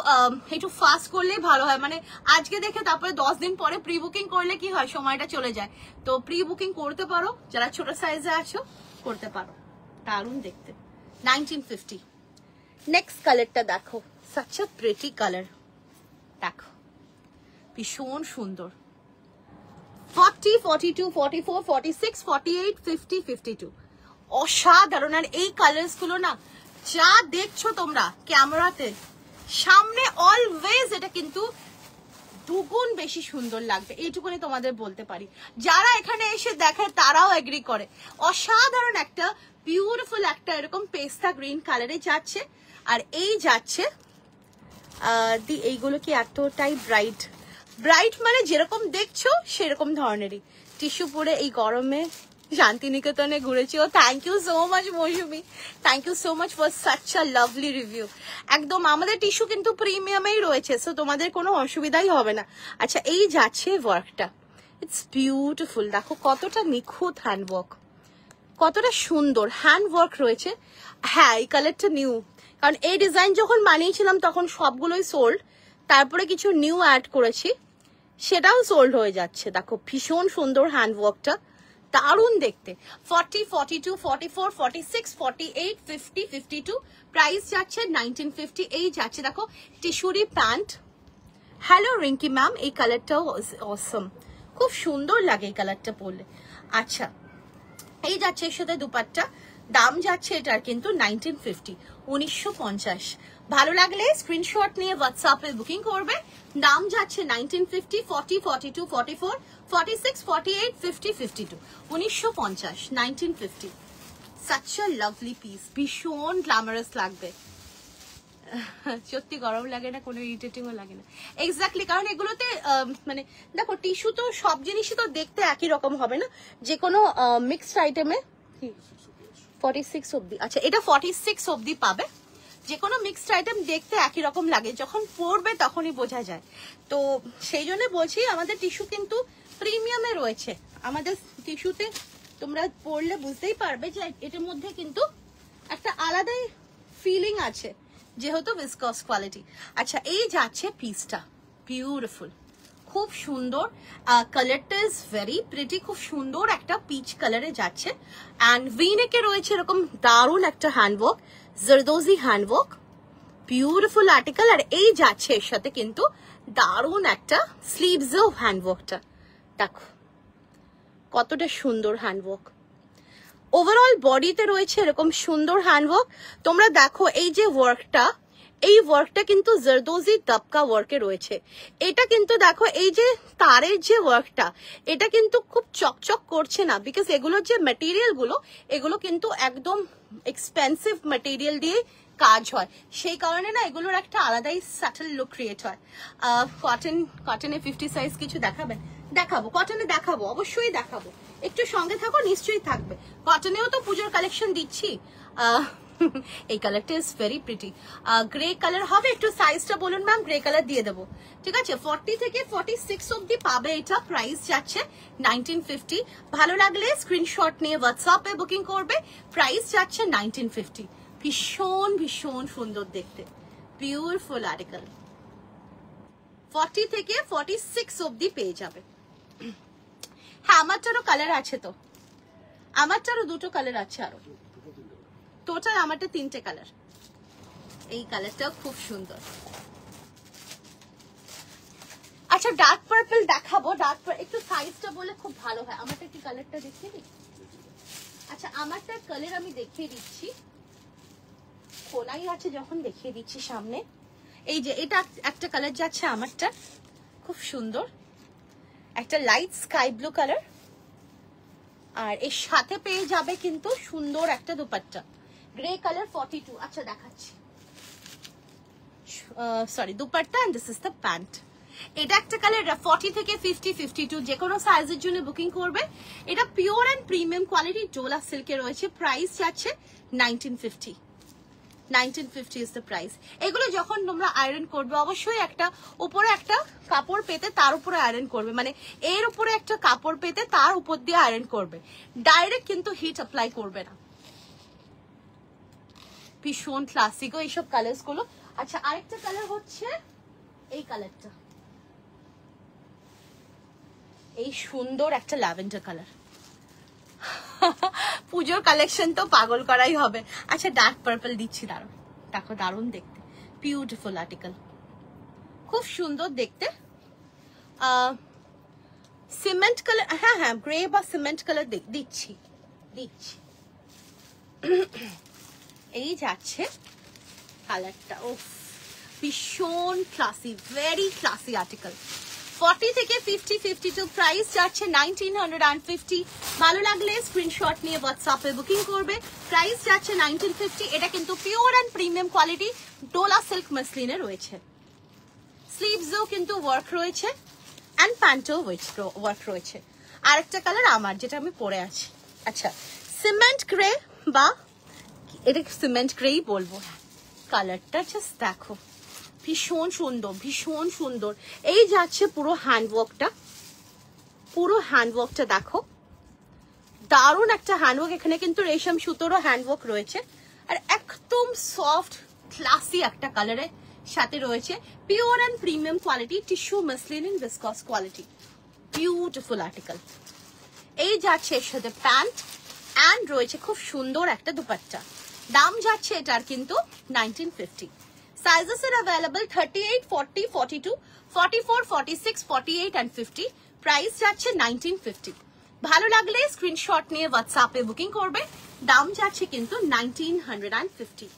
একটু ফাস্ট করলেই ভালো হয়, মানে আজকে দেখে তারপরে 10 দিন পরে প্রি বুকিং করলে কি হয়, সময়টা চলে যায়। তো প্রি বুকিং করতে পারো, যারা ছোট সাইজে আছো করতে পারো, দারুণ দেখতে। 1950। নেক্সট কালারটা দেখো, সাচ আ প্রিটি কালার, দেখো ভীষণ সুন্দর। 40, 42, 44, 46, 48, 50, 52, অসাধারণ। আর এই কালার্স গুলো না যা দেখছো তোমরা ক্যামেরাতে, সামনে অলওয়েজ এটা কিন্তু দুগুণ বেশি সুন্দর লাগবে, এইটুকুনি তোমাদের বলতে পারি। যারা এখানে এসে দেখে তারাও এগ্রি করে, অসাধারণ একটা বিউটিফুল একটা এরকম পেস্তা গ্রিন কালারে যাচ্ছে, আর এই যাচ্ছে এইগুলো কি এতটাই ব্রাইট, ব্রাইট মানে যেরকম দেখছো সেরকম ধরনেরই। টিস্যু পরে এই গরমে শান্তিনিকেতনে ঘুরেছি। ও thank you so much Mousumi, thank you so much for such a lovely review. একদম আমাদের টিস্যু কিন্তু প্রিমিয়ামেই রয়েছে, সো তোমাদের কোনো অসুবিধাই হবে না। আচ্ছা, এই যাচ্ছে ওয়ার্কটা, ইটস বিউটিফুল, দেখো কতটা নিখুঁত হ্যান্ডওয়ার্ক, কতটা সুন্দর হ্যান্ডওয়ার্ক রয়েছে। হ্যাঁ, এই কালারটা নিউ, কারণ এই ডিজাইন যখন বানিয়েছিলাম তখন সবগুলোই সোল্ড, তারপরে কিছু নিউ অ্যাড করেছি, সেটাও সোল্ড হয়ে যাচ্ছে। দেখো ভীষণ সুন্দর হ্যান্ডওয়ার্কটা, দারুণ দেখতে। 40, 42, 44, 46, 48, 50, 52, প্রাইস যাচ্ছে 1950। এই যাচ্ছে দেখো টিস্যুরি প্যান্ট। হ্যালো রিঙ্কি ম্যাম, এই কালারটাও অসম, খুব সুন্দর লাগে এই কালারটা পরলে। আচ্ছা, এই যাচ্ছে এর সাথে দুপাট্টা, দাম যাচ্ছে এটার কিন্তু 1950, 1950। ভালো লাগলে স্ক্রিনশট নিয়ে হোয়াটসঅ্যাপে বুকিং করবে, দাম যাচ্ছে 1950। 40, 42, 44, 46, 48, 50, 52, 1950, 1950। সাচ আ লাভলি পিস, ভীষণ গ্ল্যামারাস লাগবে, সত্যি গরম লাগে না, কোনো ইরিটেটিংও লাগে না। এক্স্যাক্টলি, কারণ এগুলোতে মানে দেখো টিস্যু তো সব জিনিসই তো দেখতে একই রকম হবে না, যে কোনো মিক্সড আইটেমে 46 অব্দি। আচ্ছা, এটা 46 অব্দি পাবে, যে কোনো মিক্সড আইটেম দেখতে একই রকম লাগে, যখন পরবে তখনই বোঝা যায়। তো সেই জন্য বলছি আমাদের টিস্যু কিন্তু প্রিমিয়ামে রয়েছে, আমাদের টিস্যুতে তোমরা পরলে বুঝতেই পারবে যে এটার মধ্যে কিন্তু একটা আলাদাই ফিলিং আছে, যেহেতু ভিসকস কোয়ালিটি। আচ্ছা, এই যাচ্ছে পিসটা, বিউটিফুল, খুব সুন্দর, কালারটা ইজ ভেরি প্রিটি, খুব সুন্দর একটা পিচ কালারে যাচ্ছে, অ্যান্ড ভিনেকে রয়েছে এরকম দারুণ একটা handwork, zardozi handwork, beautiful article. আর এই যাচ্ছে এর সাথে কিন্তু দারুণ একটা স্লিভসও হ্যান্ডওয়ার্কটা, দেখো কতটা সুন্দর হ্যান্ডওয়ার্ক। ওভারঅল বডিতে রয়েছে এরকম সুন্দর হ্যান্ডওয়ার্ক। তোমরা দেখো এই যে ওয়ার্কটা, এই ওয়ার্কটা কিন্তু জারদোজি দবকা ওয়ার্কে রয়েছে। এটা কিন্তু দেখো এই যে তারের যে ওয়ার্কটা, এটা কিন্তু খুব চকচক করছে না, বিকজ এগুলোর যে ম্যাটেরিয়াল গুলো এগুলো কিন্তু একদম এক্সপেন্সিভ ম্যাটেরিয়াল দিয়ে কাজ হয়, সেই কারণে না এগুলোর একটা আলাদাই সাটল লুক ক্রিয়েট হয়। কটনে 50 সাইজ কিছু দেখাবেন? দেখাবো, কটনে দেখাবো, অবশ্যই দেখাবো, একটু সঙ্গে থাকো, নিশ্চয়ই থাকবে। কটনেও তো পুজোর কালেকশন দিচ্ছি। এই কালারটা is very pretty, grey colour হবে, একটু সাইজটা বলুন ম্যাম, গ্রে কালার দিয়ে দেবো, ঠিক আছে। 40 থেকে 46 অব্দি পাবে এটা, প্রাইস যাচ্ছে 1950। ভালো লাগলে স্ক্রিনশট নিয়ে হোয়াটসঅ্যাপে বুকিং করবে, প্রাইস যাচ্ছে 1950। ভীষণ ভীষণ সুন্দর দেখতে, বিউটিফুল আর্টিকেল। 40 থেকে 46 অব্দি পেয়ে যাবে। হ্যাঁ, আমারটারও কালার আছে, তো আমারটারও দুটো কালার আছে, আরো টোটাল আমারটা 3টে কালার। এই কালারটাও খুব সুন্দর। আচ্ছা, ডার্ক পার্পল দেখাবো, একটু সাইজটা বলে খুব ভালো হয়। আমারটা কি কালারটা দেখিয়ে দিই? আচ্ছা, আমারটার কালার আমি দেখিয়ে দিচ্ছি, খোলাই আছে যখন দেখিয়ে দিচ্ছি সামনে। এই যে এটা একটা কালার যাচ্ছে আমারটা, খুব সুন্দর, একটা লাইট স্কাই ব্লু কালার, আর এর সাথে পেয়ে যাবে কিন্তু সুন্দর একটা দুপাট্টা, গ্রে কালার 42। আচ্ছা দেখাচ্ছি, sorry, dupatta and this is the pant. এটা একটা কালার 40 থেকে 50, 52 যে কোনো সাইজের জন্য বুকিং করবে। এটা pure and premium quality Dola সিল্কে রয়েছে, প্রাইস যাচ্ছে 1950। 1950 ইজ দ্য প্রাইস। এগুলো যখন তোমরা আয়রন করবে অবশ্যই একটা উপরে একটা কাপড় পেতে তার উপরে আয়রন করবে, মানে এর উপরে একটা কাপড় পেতে তার উপর দিয়ে আয়রন করবে, ডাইরেক্ট কিন্তু হিট অ্যাপ্লাই করবে না। ভীষণ ক্লাসিক এইসব কালার্স গুলো। আচ্ছা, আরেকটা কালার হচ্ছে এই কালারটা, এই সুন্দর একটা ল্যাভেন্ডার কালার। পুজোর কালেকশন তো পাগল করাই হবে। আচ্ছা, ডার্ক পার্পল দিচ্ছি, দাঁড়ো, দেখো দারুণ দেখতে, বিউটিফুল আর্টিকেল, খুব সুন্দর দেখতে। সিমেন্ট কালার, হ্যাঁ হ্যাঁ, গ্রে বা সিমেন্ট কালার দিচ্ছি। এই যাচ্ছে কালারটা, ও ভীষণ ক্লাসি, ভেরি ক্লাসি আর্টিকেল। 40 থেকে 50, 52 প্রাইস যাচ্ছে 1950। ভালো লাগলে স্ক্রিনশট নিয়ে হোয়াটসঅ্যাপে বুকিং করবে, প্রাইস যাচ্ছে 1950। এটা কিন্তু pure and premium quality Dola silk মাসলিনে রয়েছে। স্লিভসও কিন্তু ওয়ার্ক রয়েছে অ্যান্ড প্যান্টও ওয়ার্ক রয়েছে। আরেকটা কালার আমার, যেটা আমি পরে আছি। আচ্ছা, সিমেন্ট গ্রে, বা এটা সিমেন্ট গ্রেই বলবো, কালারটা জাস্ট দেখো, ভীষণ সুন্দর, ভীষণ সুন্দর। এই যাচ্ছে পুরো হ্যান্ডওয়ার্কটা, পুরো হ্যান্ডওয়ার্কটা দেখো, দারুণ একটা হ্যান্ডওয়ার্ক। এখানে কিন্তু রেশম সুতোরও হ্যান্ডওয়ার্ক রয়েছে, আর একদম সফট ক্লাসি একটা কালারের সাথে রয়েছে। Pure and premium quality, tissue muslin in viscose quality, beautiful article. এই যাচ্ছে এর সাথে প্যান্ট, অ্যান্ড রয়েছে খুব সুন্দর একটা দুপাট্টা। দাম যাচ্ছে এটার কিন্তু 1950। সাইজেস এর অ্যাভেলেবল 38, 40, 42, 44, 46, 48 and 50। প্রাইস যাচ্ছে 1950। ভালো লাগলে স্ক্রিনশট নিয়ে হোয়াটসঅ্যাপে বুকিং করবে, দাম যাচ্ছে কিন্তু 1950।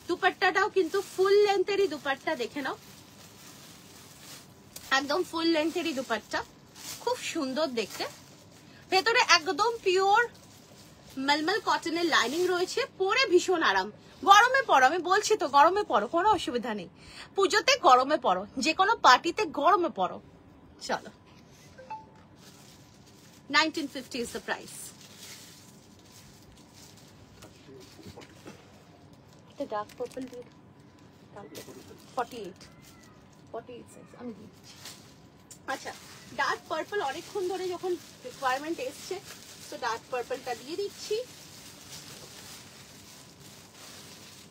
দুপাট্টাটাও কিন্তু ফুল লেন্থেরই দুপাট্টা, দেখে নাও, একদম ফুল লেন্থেরই দুপাট্টা, খুব সুন্দর দেখতে। ভেতরে একদম পিওর মলমল কটনের লাইনিং রয়েছে, পরে ভীষণ আরাম। গরমে পরো, আমি বলছি তো গরমে পরো, কোনো অসুবিধা নেই। পুজোতে গরমে পরো, যে কোনো পার্টিতে গরমে পরো। চলো, 1950 is the price. The dark purple dude, 48 size আমি দিচ্ছি। আচ্ছা, ডার্ক পার্পল অনেকক্ষণ ধরে যখন রিকোয়ারমেন্ট এসছে, তো ডার্ক পার্পলটা দিয়ে দিচ্ছি।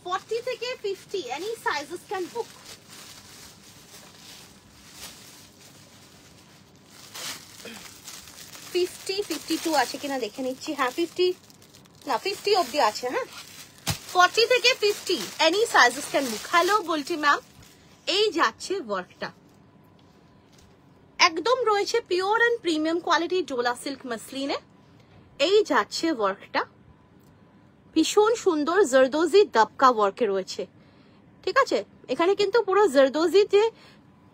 40 থেকে 50, any sizes can book. Fifty 52 আছে কিনা দেখে নিচ্ছি। হ্যাঁ 50, না 50 অব্দি আছে। হ্যাঁ, 40 থেকে 50, any sizes can book. Hello বলছি ম্যাম, এই যাচ্ছে ওয়ার্কটা, একদম রয়েছে pure and premium quality Dola silk মাসলিনে। এই যাচ্ছে ওয়ার্কটা, ভীষণ সুন্দর জারদোজি দবকা ওয়ার্কে রয়েছে। ঠিক আছে, এখানে কিন্তু পুরো জারদোজি যে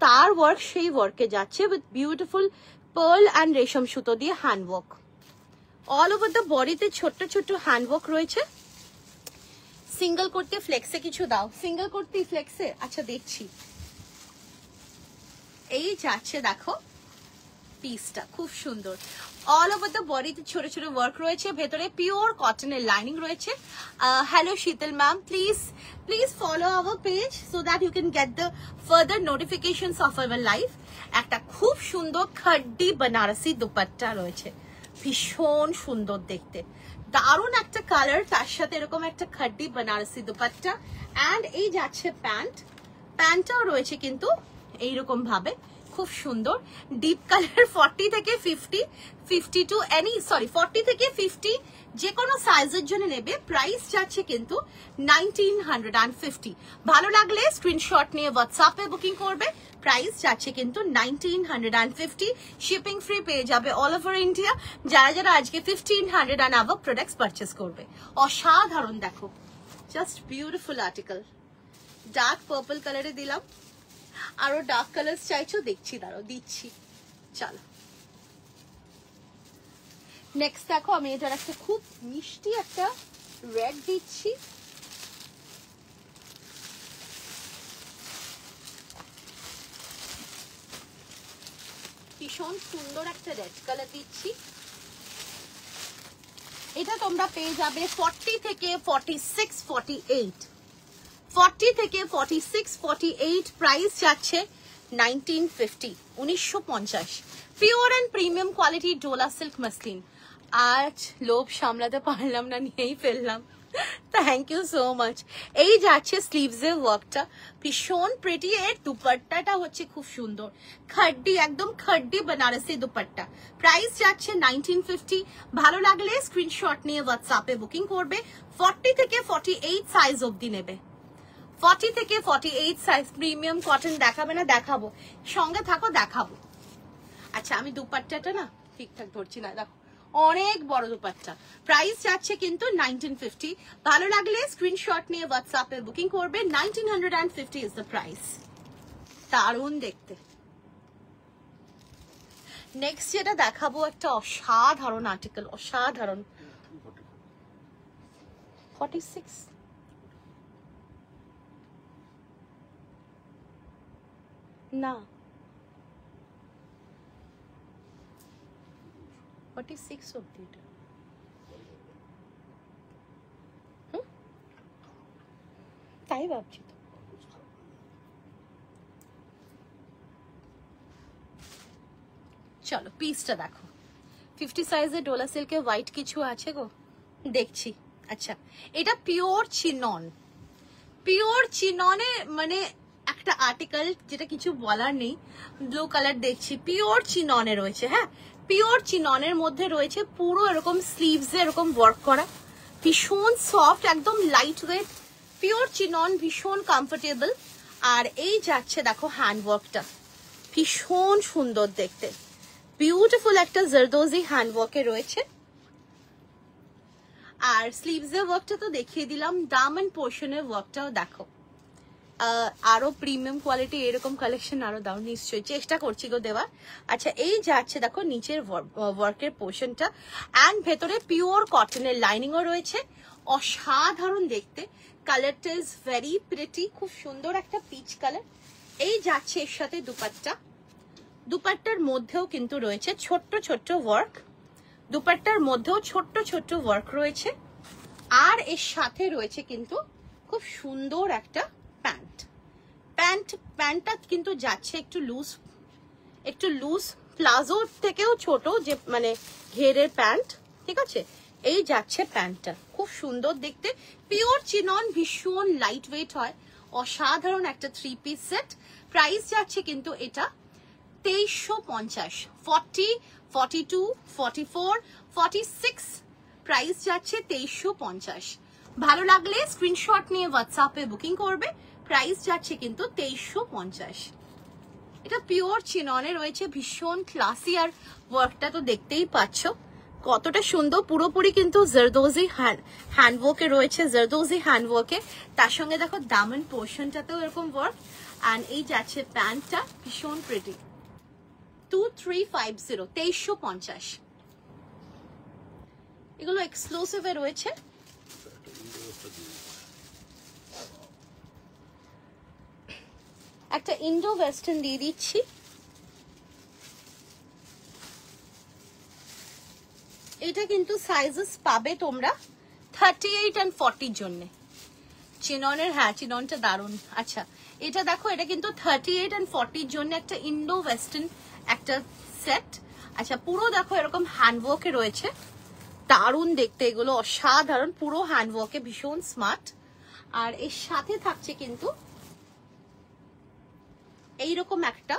তার ওয়ার্ক সেই ওয়ার্কে যাচ্ছে উইথ বিউটিফুল পার্ল অ্যান্ড রেশম সুতো দিয়ে hand work. All over the বডিতে ছোট্ট ছোট্ট হ্যান্ড ওয়ার্ক রয়েছে। সিঙ্গেল করতে ফ্লেক্সে কিছু দাও, সিঙ্গেল করতে ফ্লেক্সে, আচ্ছা দেখছি। এই যাচ্ছে দেখো পিসটা খুব সুন্দর। অল ওভার দ্য বডিতে ছোট ছোট ওয়ার্ক রয়েছে, ভেতরে পিওর কটনের লাইনিং রয়েছে। Hello Sheetal ma'am, please follow our page so that you can get the further notifications of our life. একটা খুব সুন্দর খাড্ডি বেনারসি দুপাট্টা রয়েছে, ভীষণ সুন্দর দেখতে, দারুণ একটা কালার, তার সাথে এরকম একটা খাড্ডি বেনারসি দুপাট্টা। অ্যান্ড এই যাচ্ছে প্যান্টটাও রয়েছে কিন্তু এইরকম ভাবে খুব সুন্দর ডিপ কালার। 40 থেকে 50, 50 টু এনি 40 থেকে 50 যে কোনো সাইজের জন্য নেবে। প্রাইস যাচ্ছে কিন্তু 1950। ভালো লাগলে স্ক্রিনশট নিয়ে হোয়াটসঅ্যাপে বুকিং করবে। প্রাইস যাচ্ছে কিন্তু 1950। শিপিং ফ্রি পেয়ে যাবে অল ওভার ইন্ডিয়া যারা যারা আজকে 1500 অ্যান্ড আবাভ প্রোডাক্টস পারচেস করবে। অসাধারণ দেখো, just beautiful article. Dark purple কালারে দিলাম, আরো ডার্ক কালার চাইছো দেখছি, দাঁড়াও দিচ্ছি। চলো নেক্সট দেখো, আমি এটার একটা খুব মিষ্টি একটা রেড দিচ্ছি। ভীষণ সুন্দর একটা রেড কালার দিচ্ছি। এটা তোমরা পেয়ে যাবে 40 থেকে 46, 48, 40 থেকে 46, 48। প্রাইস যাচ্ছে 1950, 1950। Pure and premium quality Dola silk muslin. আজ লোভ সামলাতে পারলাম না, নিয়েই ফেললাম। Thank you so much. এই যাচ্ছে স্লিভস এর ওয়ার্কটা, ভীষণ প্রিটি। এর দুপাট্টাটা হচ্ছে খুব সুন্দর, খাড্ডি, একদম খাড্ডি বেনারসি দুপাট্টা। প্রাইস যাচ্ছে 1950। ভালো লাগলে স্ক্রিনশট নিয়ে হোয়াটসঅ্যাপে বুকিং করবে। 40 থেকে 48 সাইজ অবধি নেবে। 40 থেকে 48 সাইজ। প্রিমিয়াম কটন দেখাবে না? দেখাবো, সঙ্গে থাকো দেখাবো। আচ্ছা আমি দুপাট্টাটা না ঠিকঠাক ধরছি না, দেখো অনেক বড় দুপাট্টা। প্রাইস যাচ্ছে কিন্তু 1950। ভালো লাগলে স্ক্রিনশট নিয়ে হোয়াটসঅ্যাপে বুকিং করবে। 1950 ইজ দ্য প্রাইস। দারুণ দেখতে। নেক্সট যেটা দেখাবো একটা অসাধারণ আর্টিকেল, অসাধারণ। 46 না 46 অব্দি এটা। তাই ভাবছি তো। চলো পিসটা দেখো। 50 সাইজের ডোলা সিল্কে হোয়াইট কিছু আছে গো, দেখছি। আচ্ছা এটা পিওর চিনন, পিওর চিননে মানে একটা আর্টিকেল যেটা কিছু বলার নেই। ব্লু কালার দেখছি, পিওর চিননে রয়েছে। হ্যাঁ পিওর চিননের মধ্যে রয়েছে, পুরো এরকম স্লিভস এরকম ওয়ার্ক করা, ভীষণ সফট, একদম লাইট ওয়েট, পিওর চিনন, ভীষণ কমফোর্টেবল। আর এই যাচ্ছে দেখো হ্যান্ড ওয়ার্কটা, ভীষণ সুন্দর দেখতে, বিউটিফুল একটা জারদোজি হ্যান্ড ওয়ার্কে রয়েছে। আর স্লিভস এর ওয়ার্কটা তো দেখিয়ে দিলাম, ডায়মন্ড পোর্শনের ওয়ার্কটাও দেখো। আরো প্রিমিয়াম কোয়ালিটি এরকম কালেকশন আরো দাও, নিশ্চয়ই চেষ্টা করছি গো দেওয়ার। আচ্ছা এই যাচ্ছে দেখো নিচের ওয়ার্কের পোর্শনটা, অ্যান্ড ভেতরে পিওর কটনের লাইনিংও রয়েছে, অসাধারণ দেখতে। কালারটা ইজ ভেরি প্রিটি, খুব সুন্দর একটা পিচ কালার। এই যাচ্ছে এর সাথে দুপাট্টা, দুপাট্টার মধ্যেও কিন্তু রয়েছে ছোট্ট ছোট্ট ওয়ার্ক, দুপাট্টার মধ্যেও ছোট্ট ছোট্ট ওয়ার্ক রয়েছে। আর এর সাথে রয়েছে কিন্তু খুব সুন্দর একটা প্যান্টটা কিন্তু যাচ্ছে একটু লুজ প্লাজোর থেকেও ছোট, যে মানে ঘেরের প্যান্ট, ঠিক আছে। এই যাচ্ছে প্যান্টটা, খুব সুন্দর দেখতে, পিওর চিনন, ভীষণ লাইট ওয়েট হয়, অসাধারণ একটা 3 পিস সেট। প্রাইস যাচ্ছে কিন্তু এটা 2350, 40, 42, 44, 46। প্রাইস যাচ্ছে 2350। ভালো লাগলে স্ক্রিনশট নিয়ে হোয়াটসঅ্যাপে বুকিং করবে। প্রাইস যাচ্ছে কিন্তু 2350। এটা পিওর চিননে রয়েছে, ভীষণ ক্লাসি, আর ওয়ার্কটা তো দেখতেই পাচ্ছ, কতটা সুন্দর, পুরোপুরি কিন্তু জারদোজি হ্যান্ডওয়ার্কে রয়েছে, জারদোজি হ্যান্ডওয়ার্কে। তার সঙ্গে দেখো দামন পোর্শনটাতেও এরকম ওয়ার্ক। অ্যান্ড এই যাচ্ছে প্যান্টটা, ভীষণ প্রিটি। 2350, 2350। এগুলো এক্সক্লুসিভে রয়েছে। একটা ইন্ডো ওয়েস্টার্ন দিয়ে দিচ্ছি। এটা কিন্তু সাইজেস পাবে তোমরা 38 and 40 জন্য। চিননের, হ্যাঁ চিননটা দারুন। আচ্ছা এটা দেখো, এটা কিন্তু 38 and 40 জন্য একটা ইন্ডো ওয়েস্টার্ন একটা সেট। আচ্ছা পুরো দেখো এরকম হ্যান্ডওয়ার্কে রয়েছে, দারুন দেখতে, এগুলো অসাধারণ, পুরো হ্যান্ডওয়ার্কে, ভীষণ স্মার্ট। আর এর সাথে থাকছে কিন্তু এইরকম একটা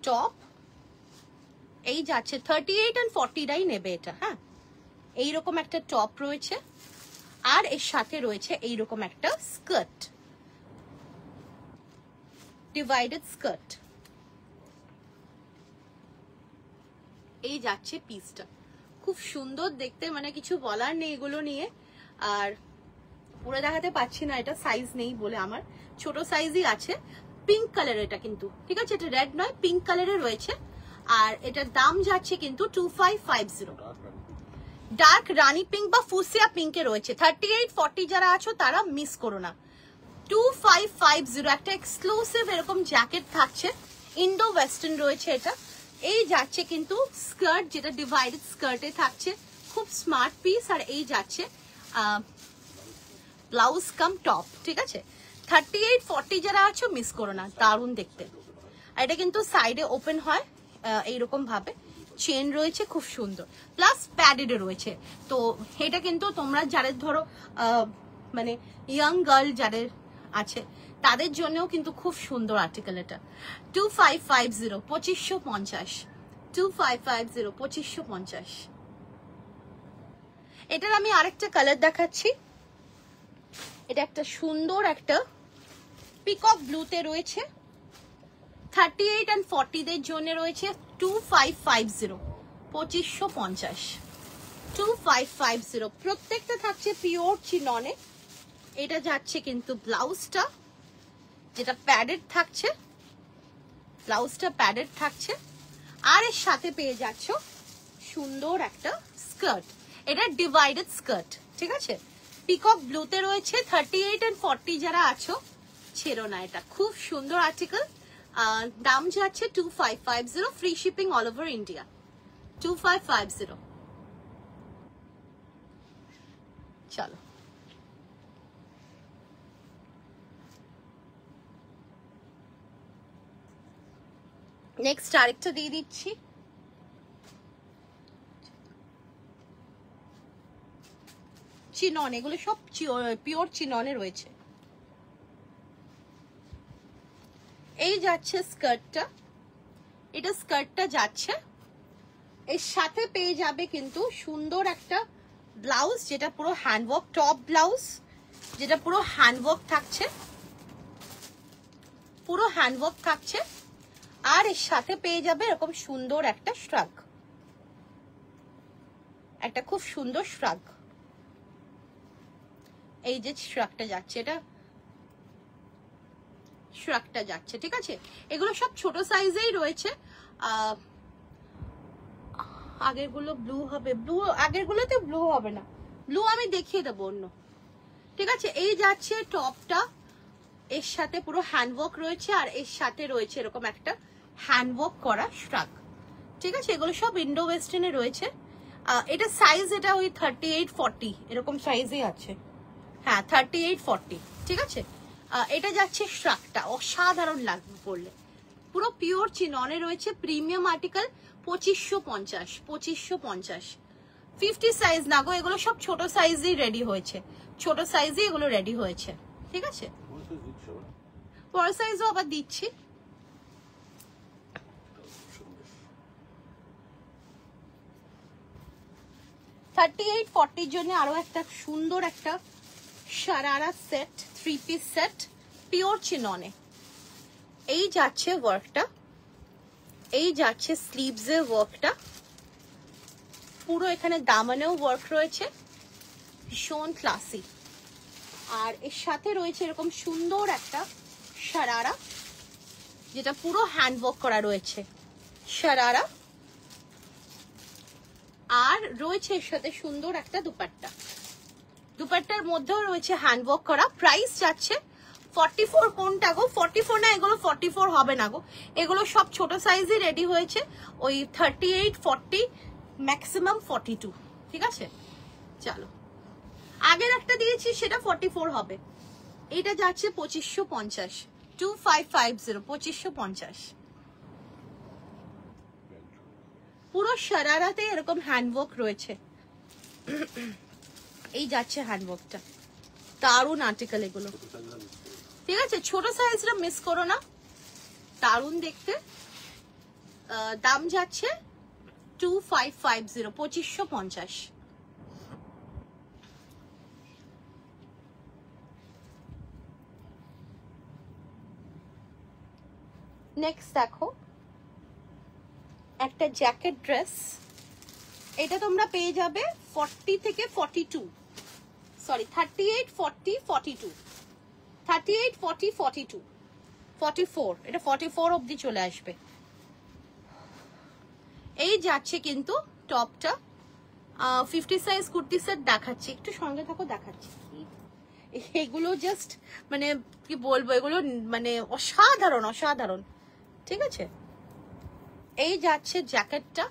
টপ। এই যাচ্ছে 38 and 40টাই নেবে এটা, হ্যাঁ। এইরকম একটা টপ রয়েছে, আর এর সাথে রয়েছে এইরকম একটা স্কার্ট, ডিভাইডেড স্কার্ট। এই যাচ্ছে পিসটা, খুব সুন্দর দেখতে, মানে কিছু বলার নেই এগুলো নিয়ে। আর পুরো দেখাতে পাচ্ছি না, এটা সাইজ নেই বলে, আমার ছোট সাইজই আছে। পিঙ্ক কালার এটা কিন্তু, ঠিক আছে, এটা রেড নয়, পিঙ্ক কালারে রয়েছে। আর এটার দাম যাচ্ছে কিন্তু 2550। ডার্ক রানী পিঙ্ক বা ফুসিয়া পিঙ্কে রয়েছে। 38-40 যারা আছো তারা মিস করো না। 2550 একটা এক্সক্লুসিভ এরকম জ্যাকেট থাকছে, ইন্ডো ওয়েস্টার্ন রয়েছে এটা। এই যাচ্ছে কিন্তু স্কার্ট, যেটা ডিভাইডেড স্কার্টে থাকছে, খুব স্মার্ট পিস। আর এই যাচ্ছে ব্লাউজ কাম টপ, ঠিক আছে। 38-40 যারা আছো মিস করো না, দারুণ দেখতে। আর এটা কিন্তু সাইডে ওপেন হয় এইরকম ভাবে, চেন রয়েছে, খুব সুন্দর, প্লাস প্যাডেড রয়েছে। তো এটা কিন্তু তোমরা যাদের ধরো মানে ইয়াং গার্ল যাদের আছে তাদের জন্যও কিন্তু খুব সুন্দর আর্টিকেল এটা। 2550, 2550, 2550, 2550। এটার আমি আরেকটা কালার দেখাচ্ছি। এটা একটা সুন্দর একটা পিকক ব্লুতে রয়েছে। 38 and 40 দের জন্য রয়েছে 2550, 2550, 2550। প্রত্যেকটা থাকছে পিওর চিননে। এটা যাচ্ছে কিন্তু ব্লাউজটা, যেটা প্যাডেড থাকছে, ব্লাউজটা প্যাডেড থাকছে। আর এর সাথে পেয়ে যাচ্ছ সুন্দর একটা স্কার্ট, এটা ডিভাইডেড স্কার্ট, ঠিক আছে। পিকক ব্লুতে রয়েছে। 38 and 40 যারা আছো ছেড়ো না, এটা খুব সুন্দর আর্টিকেল। দাম যাচ্ছে 2550, free shipping all over India. 2550। চলো নেক্সট আরেকটা দিয়ে দিচ্ছি। চিনন, এগুলো সব পিওর চিননে রয়েছে। এই যাচ্ছে স্কার্টটা, এটা স্কার্টটা যাচ্ছে, এর সাথে পেয়ে যাবে কিন্তু সুন্দর একটা ব্লাউজ, যেটা পুরো হ্যান্ডওয়ার্ক, টপ ব্লাউজ যেটা পুরো হ্যান্ডওয়ার্ক থাকছে, পুরো হ্যান্ডওয়ার্ক থাকছে। আর এর সাথে পেয়ে যাবে এরকম সুন্দর একটা শ্রাগ, একটা খুব সুন্দর শ্রাগ। এই যে শ্রাগটা যাচ্ছে, এটা শ্রাগটা যাচ্ছে, ঠিক আছে। এগুলো সব ছোট সাইজেই রয়েছে। আগের গুলো ব্লু হবে, ব্লু আগের গুলোতে ব্লু হবে না, ব্লু আমি দেখিয়ে দেবো অন্য, ঠিক আছে। এই যাচ্ছে টপটা, এর সাথে পুরো হ্যান্ডওয়ার্ক রয়েছে, আর এর সাথে রয়েছে এরকম একটা হ্যান্ডওয়ার্ক করা শ্রাগ, ঠিক আছে। এগুলো সব ইন্ডো ওয়েস্টার্নে রয়েছে। এটা সাইজ, এটা ওই 38-40 এরকম সাইজে আছে, হ্যাঁ 38-40, ঠিক আছে। এটা যাচ্ছে শ্রাগটা, অসাধারণ লাগবে পরলে, পুরো পিওর চিননে রয়েছে, প্রিমিয়াম আর্টিকেল। 2550, 2550। 50 সাইজ না গো, এগুলো সব ছোট সাইজেই রেডি হয়েছে, ছোট সাইজে এগুলো রেডি হয়েছে, ঠিক আছে। বড় সাইজও আবার দিচ্ছি। $38-40 জন্য আরো একটা সুন্দর একটা sharara set, 3 piece set, pure চিননে। এই যাচ্ছে ওয়ার্কটা, এই যাচ্ছে স্লিভসের ওয়ার্কটা, পুরো এখানে দামানেও ওয়ার্ক রয়েছে, ভীষণ ক্লাসি। আর এর সাথে রয়েছে এরকম সুন্দর একটা শারারা, যেটা পুরো হ্যান্ড ওয়ার্ক করা রয়েছে, শারারা। আর রয়েছে এর সাথে সুন্দর একটা দুপাট্টা, দুপাট্টার মধ্যেও রয়েছে হ্যান্ড ওয়ার্ক করা। প্রাইস যাচ্ছে 44। কোনটা গো? 44 না, এগুলো 44 হবে না গো, এগুলো সব ছোট সাইজই রেডি হয়েছে, ওই 38, 40, ম্যাক্সিমাম 42। ঠিক আছে, চলো আগের একটা দিয়েছি সেটা 44 হবে। এটা যাচ্ছে 2550, 2550, 2550। পুরো শারারাতে এরকম হ্যান্ডওয়ার্ক রয়েছে, এই যাচ্ছে হ্যান্ডওয়ার্কটা, দারুণ আর্টিকেল এগুলো। ঠিক আছে, ছোট সাইজটা মিস করো না, দারুণ দেখতে। দাম যাচ্ছে 2550, 2550। নেক্সট দেখো একটা জ্যাকেট ড্রেস, এটা তোমরা পেয়ে যাবে 40 থেকে 42, সরি 38, 40, 42, 38, 40, 42, 44, এটা 44 অবধি চলে আসবে। এই যাচ্ছে কিন্তু টপটা 50 সাইজ কুর্তি সেট দেখাচ্ছি, একটু সঙ্গে থাকো দেখাচ্ছি। এগুলো জাস্ট মানে কি বলবো, এগুলো মানে অসাধারণ অসাধারণ। ঠিক আছে, এই যাচ্ছে জ্যাকেটটা,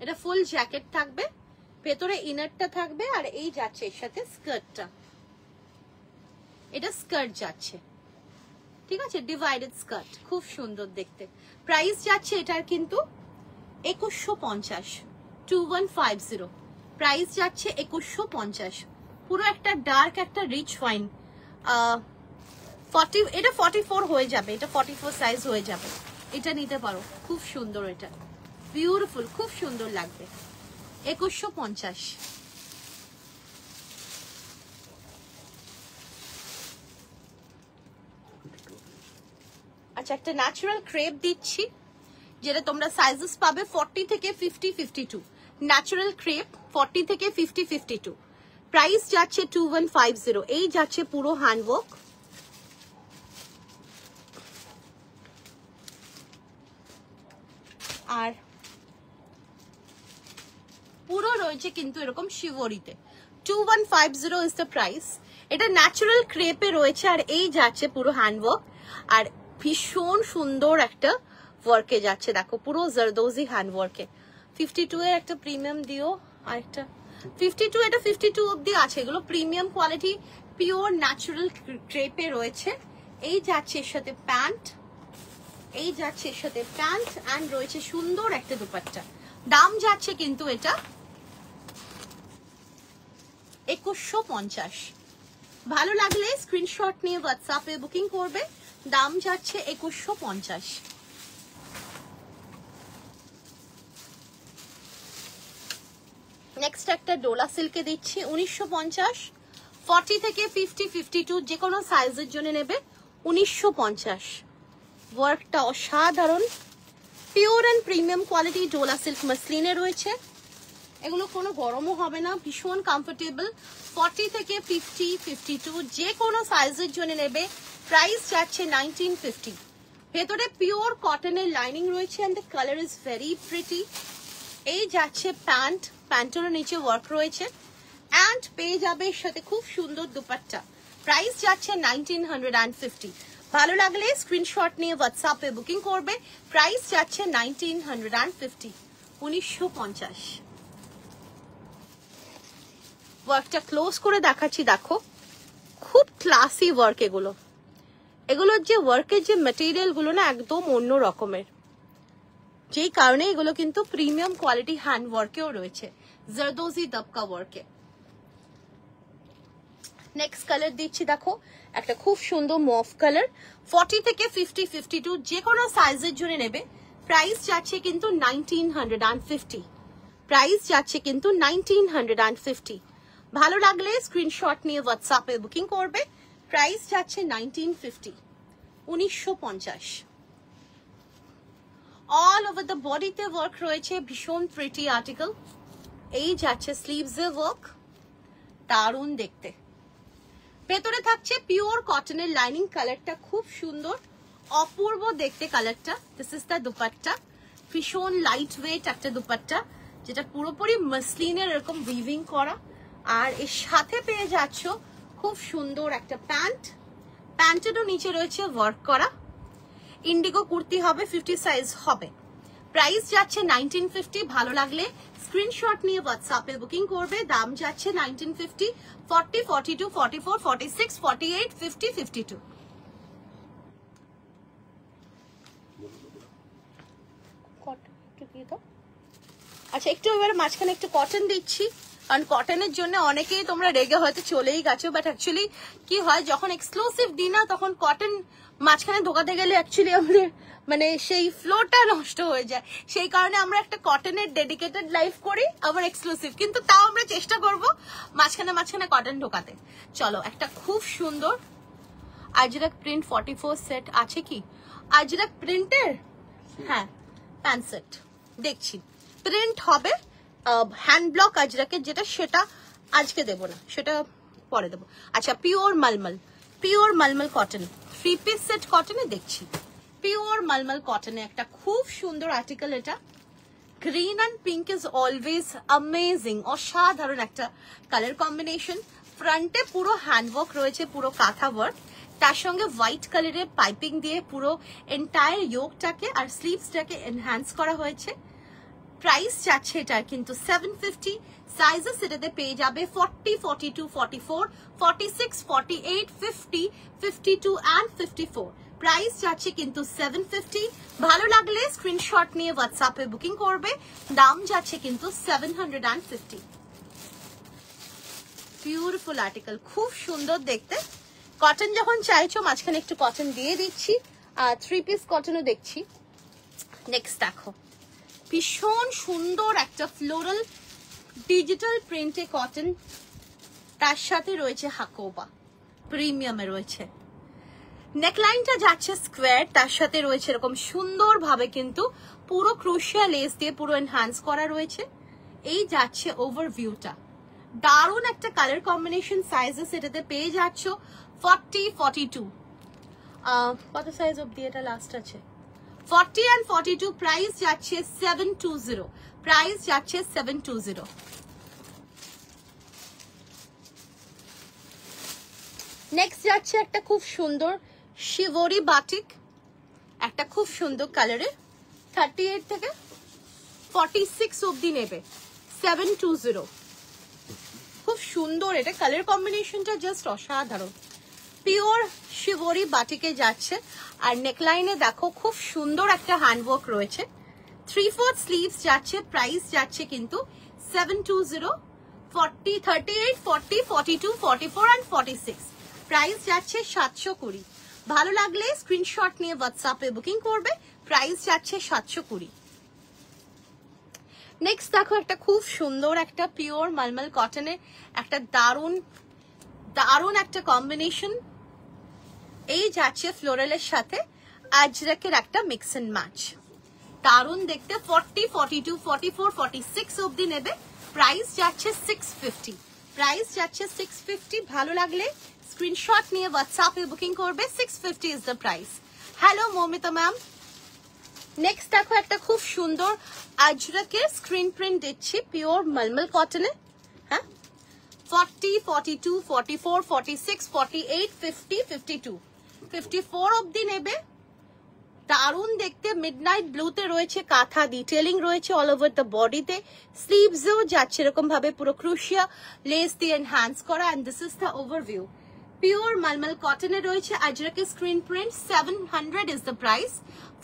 এটা ফুল জ্যাকেট থাকবে, ভেতরে ইনারটা থাকবে, আর এই যাচ্ছে এর সাথে স্কার্টটা, এটা স্কার্ট যাচ্ছে। ঠিক আছে, ডিভাইডেড স্কার্ট, খুব সুন্দর দেখতে। প্রাইস যাচ্ছে এটার কিন্তু 2150, 2150। প্রাইস যাচ্ছে 2150। পুরো একটা ডার্ক একটা রিচ ওয়াইন, 40, এটা 44 হয়ে যাবে, এটা 44 সাইজ হয়ে যাবে, এটা নিতে পারো, খুব সুন্দর, এটা বিউটিফুল, খুব সুন্দর লাগবে। 2150। আচ্ছা, একটা ন্যাচারাল ক্রেপ দিচ্ছি, যেটা তোমরা সাইজেস পাবে 40 থেকে 50, 52। ন্যাচারাল ক্রেপ 40 থেকে 50, 52। প্রাইস যাচ্ছে 2150। এই যাচ্ছে পুরো হ্যান্ডওয়ার্ক, আর পুরো রয়েছে কিন্তু এরকম শিবরিতে। 2150 ইজ দ্য প্রাইস। এটা ন্যাচারাল ক্রেপে রয়েছে, আর এই যাচ্ছে পুরো হ্যান্ডওয়ার্ক, আর ভীষণ সুন্দর একটা ওয়ার্কে যাচ্ছে, দেখো পুরো জারদোজি হ্যান্ডওয়ার্কে। 52 এর একটা প্রিমিয়াম দিও, আর একটা 52, এটা 52 অব্দি আছে, এগুলো প্রিমিয়াম কোয়ালিটি পিওর ন্যাচারাল ক্রেপে রয়েছে। এই যাচ্ছে এর সাথে প্যান্ট, এই যাচ্ছে এর সাথে প্যান্ট, অ্যান্ড রয়েছে সুন্দর একটা দুপাট্টা। দাম যাচ্ছে কিন্তু এটা 2150। ভালো লাগলে স্ক্রিনশট নিয়ে হোয়াটসঅ্যাপে বুকিং করবে, দাম যাচ্ছে 2150। নেক্সট একটা ডোলা সিল্কে দিচ্ছি 1950, 40 থেকে 50, 52 যে কোনো সাইজের জন্য নেবে 1950। ওয়ার্কটা অসাধারণ, pure and premium quality Dola silk মাসলিনে রয়েছে, এগুলো কোনো গরমও হবে না, ভীষণ কমফোর্টেবল। 40 থেকে 50, 52 যে কোনো সাইজের জন্য নেবে। প্রাইস যাচ্ছে 1950। ভেতরে পিওর কটনের লাইনিং রয়েছে, and the colour is very pretty. এই যাচ্ছে প্যান্ট, প্যান্টেরও নিচে ওয়ার্ক রয়েছে, অ্যান্ড পেয়ে যাবে এর সাথে খুব সুন্দর দুপাট্টা। প্রাইস যাচ্ছে 1950। ভালো লাগলে স্ক্রিনশট নিয়ে হোয়াটসঅ্যাপে বুকিং করবে, প্রাইস যাচ্ছে 1950, 1950। ওয়ার্কটা ক্লোজ করে দেখাচ্ছি, দেখো খুব ক্লাসি ওয়ার্ক এগুলো। এগুলোর যে ওয়ার্কের যে মেটেরিয়াল গুলো না একদম অন্য রকমের, যেই কারণে এগুলো কিন্তু প্রিমিয়াম কোয়ালিটি হ্যান্ড ওয়ার্কেও রয়েছে, জারদোজি দবকা ওয়ার্কে। নেক্সট কালার দিচ্ছি, দেখো একটা খুব সুন্দর মফ কালার। 40 থেকে 50, 52 যে কোনো সাইজের জন্য নেবে। প্রাইস যাচ্ছে কিন্তু 1950। প্রাইস যাচ্ছে কিন্তু 1950। ভালো লাগলে স্ক্রিনশট নিয়ে হোয়াটসঅ্যাপে বুকিং করবে, প্রাইস যাচ্ছে 1950, 1950। অল ওভার দ্য বডিতে ওয়ার্ক রয়েছে, ভীষণ প্রিটি আর্টিকেল। এই যাচ্ছে স্লিভস এর ওয়ার্ক, দারুণ দেখতে। ভেতরে থাকছে পিওর কটনের লাইনিং, কালারটা খুব সুন্দর, অপূর্ব দেখতে কালারটা। দিস ইজ দ্য দুপাট্টা, ভীষণ লাইট ওয়েট একটা দুপাট্টা, যেটা পুরোপুরি মাসলিনের এরকম উইভিং করা। আর এর সাথে পেয়ে যাচ্ছ খুব সুন্দর একটা প্যান্ট, প্যান্টেরও নিচে রয়েছে ওয়ার্ক করা। ইন্ডিগো কুর্তি হবে, 50 সাইজ হবে। প্রাইস যাচ্ছে 1950। ভালো লাগলে স্ক্রিনশট নিয়ে হোয়াটসঅ্যাপে বুকিং করবে। দাম যাচ্ছে 1950, 40, 42, 44, 46, 48, 50, 52। আচ্ছা, একটু এবারে মাঝখানে একটু কটন দিচ্ছি, কারণ কটনের জন্য অনেকেই তোমরা রেগে হয়তো চলেই গেছো, বাট অ্যাকচুয়ালি কি হয়, যখন এক্সক্লুসিভ দিই না তখন কটন মাঝখানে ঢোকাতে গেলে অ্যাকচুয়ালি আমাদের মানে সেই ফ্লোটা নষ্ট হয়ে যায়। সেই কারণে আমরা একটা কটনের ডেডিকেটেড লাইভ করি, আবার এক্সক্লুসিভ, কিন্তু তাও আমরা চেষ্টা করব মাঝখানে মাঝখানে কটন ঢোকাতে। চলো, একটা খুব সুন্দর আজরাক প্রিন্ট 44 সেট আছে কি? আজরাক প্রিন্টের হ্যাঁ প্যান্ট সেট দেখছি, প্রিন্ট হবে হ্যান্ড ব্লক আজরাকের, যেটা সেটা আজকে দেবো না, সেটা পরে দেবো। আচ্ছা, পিওর মালমল, পিওর মালমল কটন 3 পিস সেট কটনে দেখছি। পিওর মালমল কটনে একটা খুব সুন্দর আর্টিকেল এটা। Green and pink is always amazing, অসাধারণ একটা কালার কম্বিনেশন। ফ্রন্টে পুরো হ্যান্ডওয়ার্ক রয়েছে, পুরো কাঁথা ওয়ার্ক, তার সঙ্গে হোয়াইট কালারের পাইপিং দিয়ে পুরো এন্টায়ার ইয়োগটাকে আর স্লিভসটাকে এনহ্যান্স করা হয়েছে। প্রাইস যাচ্ছে এটা কিন্তু 750। সাইজেস এটাতে পেয়ে যাবে 40, 42, 44, 46, 48, 50, 52 and 54। প্রাইস যাচ্ছে কিন্তু 750। ভালো লাগলে স্ক্রিনশট নিয়ে হোয়াটসঅ্যাপে বুকিং করবে। দাম যাচ্ছে কিন্তু 750। বিউটিফুল আর্টিকেল, খুব সুন্দর দেখতে। কটন যখন চাইছো মাঝখানে একটু কটন দিয়ে দিচ্ছি, আর 3 পিস কটনও দেখছি। নেক্সট দেখো, ভীষণ সুন্দর একটা ফ্লোরাল ডিজিটাল প্রিন্টে কটন, তার সাথে রয়েছে হাকোবা, প্রিমিয়ামে রয়েছে। নেকলাইনটা যাচ্ছে স্কোয়ার, তার সাথে রয়েছে এরকম সুন্দর ভাবে কিন্তু পুরো ক্রোশিয়া লেস দিয়ে পুরো এনহ্যান্স করা রয়েছে। এই যাচ্ছে ওভারভিউটা, দারুণ একটা কালার কম্বিনেশন। সাইজেস এটাতে পেয়ে যাচ্ছ 40, 42, কত সাইজ অবধি এটা লাস্ট আছে? 40 and 42। প্রাইস যাচ্ছে 720, প্রাইস যাচ্ছে 720। নেক্সট যাচ্ছে একটা খুব সুন্দর শিবরি বাটিক, একটা খুব সুন্দর কালারে, 38 থেকে 46 অবধি নেবে, 720। খুব সুন্দর, এটা কালার কম্বিনেশনটা জাস্ট অসাধারণ। পিওর শিবরি বাটিকে যাচ্ছে, আর নেকলাইনে দেখো খুব সুন্দর একটা হ্যান্ডওয়ার্ক রয়েছে। 3/4 স্লিভস যাচ্ছে। প্রাইস যাচ্ছে কিন্তু 720, 40, 38, 40, 42, 44 and 46। প্রাইস যাচ্ছে 720। ভালো লাগলে স্ক্রিনশট নিয়ে হোয়াটসঅ্যাপে বুকিং করবে। প্রাইস যাচ্ছে 720। নেক্সট দেখো, একটা খুব সুন্দর একটা পিওর মালমল কটনের একটা দারুণ দারুণ একটা কম্বিনেশন। এই যাচ্ছে ফ্লোরালের সাথে আজরাকের একটা মিক্স এন্ড ম্যাচ, দারুণ দেখতে। 40, 42, 44, 46 অবধি নেবে। প্রাইস যাচ্ছে 650। প্রাইস যাচ্ছে 650। ভালো লাগলে স্ক্রিনশট নিয়ে হোয়াটসঅ্যাপে বুকিং করবে। 650 is the price. Hello Moumita ma'am. Next দেখো, একটা খুব সুন্দর আজরাকের স্ক্রিন প্রিন্ট দিচ্ছি পিওর মালমল কটনে। হ্যাঁ, 40, 42, 44, 46, 48, 50, 52, 54 অবধি নেবে। দারুণ দেখতে, মিডনাইট ব্লুতে রয়েছে, কাঁথা ডিটেলিং রয়েছে অল ওভার দ্য বডিতে। স্লিভসেও যাচ্ছে এরকম ভাবে পুরো ক্রুশিয়া লেস দিয়ে এনহ্যান্স করা। And this is the overview. Pure মালমল কটনে রয়েছে আজরাকের screen print. 700 is the price.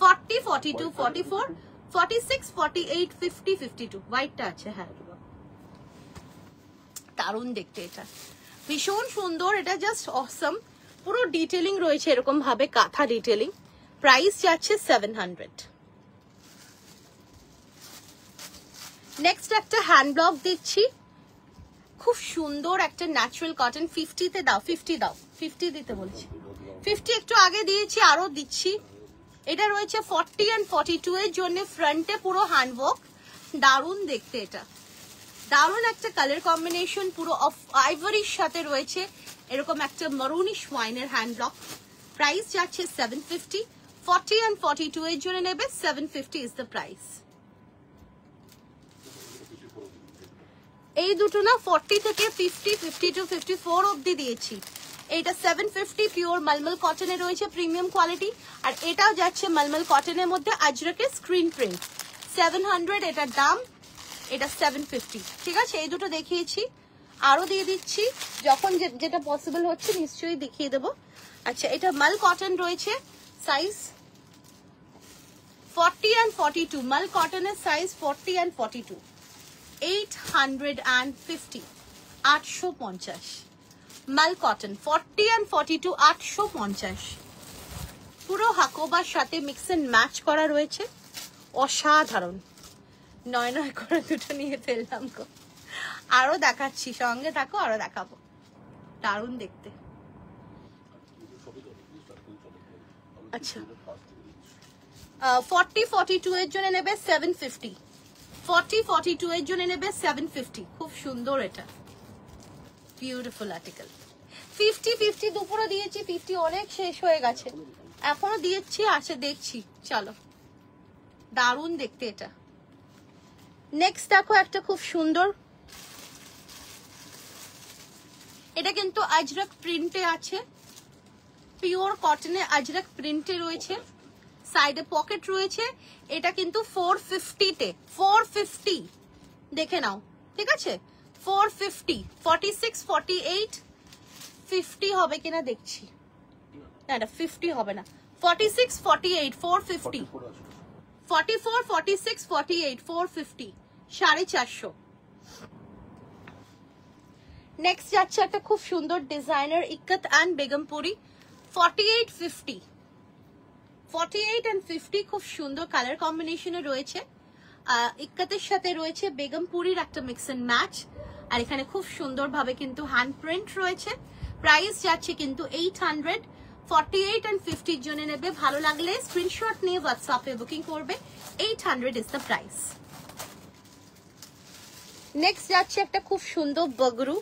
40, 42, 44, 46, 48, 50, 52 হোয়াইটটা আছে। হ্যাঁ, দারুণ দেখতে, এটা ভীষণ সুন্দর, এটা জাস্ট অসম। পুরো ডিটেলিং রয়েছে এরকম ভাবে, কাঁথা ডিটেলিং। প্রাইস যাচ্ছে 700। নেক্সট একটা হ্যান্ড ব্লক দিচ্ছি, খুব সুন্দর একটা ন্যাচারাল কটন। 50-তে দাও, 50 দাও, 50 দিতে বলছি। 50 একটু আগে দিয়েছি, আরো দিচ্ছি। এটা রয়েছে 40 and 42 এর জন্য, ফ্রন্টে পুরো হ্যান্ডওয়ার্ক, দারুণ দেখতে। এটা দারুণ একটা কালার কম্বিনেশন, পুরো অফ আইভরির সাথে রয়েছে এরকম একটা মারুনিশ ওয়াইনের হ্যান্ড ব্লক। প্রাইস যাচ্ছে 750। 40 and 42 এর জন্য নেবে 750 ইজ দ্য প্রাইস। এই দুটো না 40 থেকে 50, 52, 54 অবধি দিয়েছি। এইটা 750 পিওর মলমল কটনে রয়েছে, প্রিমিয়াম কোয়ালিটি। আর এটাও যাচ্ছে মলমল কটনের মধ্যে আজরাকের স্ক্রিন প্রিন্ট, 700 এটার দাম, এটা 750। ঠিক আছে, এই দুটো দেখিয়েছি, আরো দিয়ে দিচ্ছি যখন যেটা পসিবল হচ্ছে নিশ্চয়ই দেখিয়ে দেবো। আচ্ছা, এটা মাল কটন রয়েছে, সাইজ 40 and 42, মাল কটনের সাইজ 40 and 42, 850, 850। মাল কটন 40 and 42, 850। পুরো হাকোবার সাথে মিক্স এন্ড ম্যাচ করা রয়েছে, অসাধারণ। নয় নয় করে দুটো নিয়ে ফেললাম গো, আরো দেখাচ্ছি, সঙ্গে থাকো, আরো দেখাবো, দারুণ দেখতে। আচ্ছা, 40, 42 এর জন্য নেবে 750, 40, 42 এর জন্য নেবে 750। খুব সুন্দর, এটা বিউটিফুল আর্টিকেল। 50, 50 দুপুরে দিয়েছি, 50 অনেক শেষ হয়ে গেছে, এখনো দিয়েছি, আছে দেখছি, চলো, দারুণ দেখতে এটা। নেক্সট দেখো একটা খুব সুন্দর, এটা কিন্তু আজরাক প্রিন্টে আছে, পিওর কটনে আজরাক প্রিন্টে রয়েছে, সাইডে পকেট রয়েছে। এটা কিন্তু 450 তে, 450 দেখে নাও, ঠিক আছে, 450, 46, 48, 50 হবে কিনা দেখছি, না এটা 50 হবে না, 46, 48, 450, 44, 46, 48, 450, 450। নেক্সট যাচ্ছে একটা খুব সুন্দর designer ikat and Begumpuri, 48, 50, 48 and 50, খুব সুন্দর কালার কম্বিনেশনে রয়েছে। ইক্কতের সাথে রয়েছে বেগমপুরির একটা মিক্স এন্ড ম্যাচ, আর এখানে খুব সুন্দর ভাবে কিন্তু হ্যান্ড প্রিন্ট রয়েছে। প্রাইস যাচ্ছে কিন্তু 800। 48 and 50 এর জন্য নেবে, ভালো লাগলে স্ক্রিনশট নিয়ে হোয়াটসঅ্যাপে বুকিং করবে, 800 ইজ দ্য প্রাইস। নেক্সট যাচ্ছে একটা খুব সুন্দর বগরু,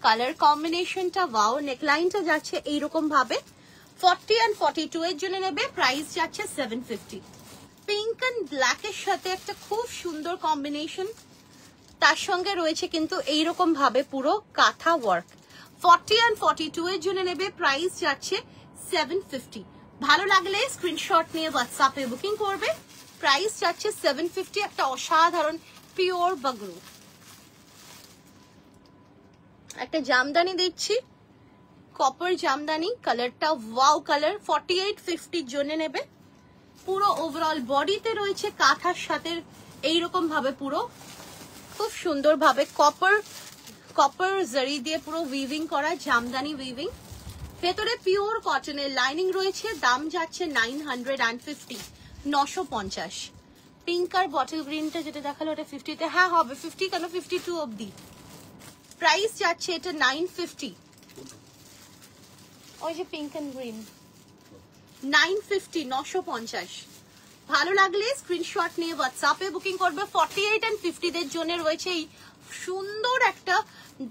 কালার কম্বিনেশনটা ওয়াও, নেকলাইনটা যাচ্ছে এইরকম ভাবে। 40 and 42 এর জন্য নেবে, প্রাইস যাচ্ছে 750। পিঙ্ক এন্ড ব্ল্যাক এর সাথে একটা খুব সুন্দর কম্বিনেশন, তার সঙ্গে রয়েছে কিন্তু এইরকম ভাবে পুরো কাঁথা ওয়ার্ক। 40 and 42 এর জন্য নেবে, প্রাইস যাচ্ছে 750। ভালো লাগলে স্ক্রিনশট নিয়ে হোয়াটসঅ্যাপে বুকিং করবে, প্রাইস যাচ্ছে 750। একটা অসাধারণ পিওর বগরু। একটা জামদানি দিচ্ছি, কপার জামদানি, কালারটা ওয়াও কালার, 48, 50 জন্য নেবে। পুরো ওভারঅল বডিতে রয়েছে কাঁথার সাথে এইরকম ভাবে পুরো খুব সুন্দর ভাবে কপার জারি দিয়ে পুরো উইভিং করা জামদানি উইভিং, ভেতরে পিওর কটনের লাইনিং রয়েছে। দাম যাচ্ছে 950, 950। পিঙ্ক আর বটল গ্রিনটা যেটা দেখালো ওটা 50 তে, হ্যাঁ হবে 50, কেন 52 অবধি। প্রাইস যাচ্ছে এটা 950, ওই যে পিঙ্ক এন্ড গ্রিন, 950, 950। ভালো লাগলে স্ক্রিনশট নিয়ে হোয়াটসঅ্যাপে বুকিং করবে। 48 and 50 দের জন্য রয়েছে এই সুন্দর একটা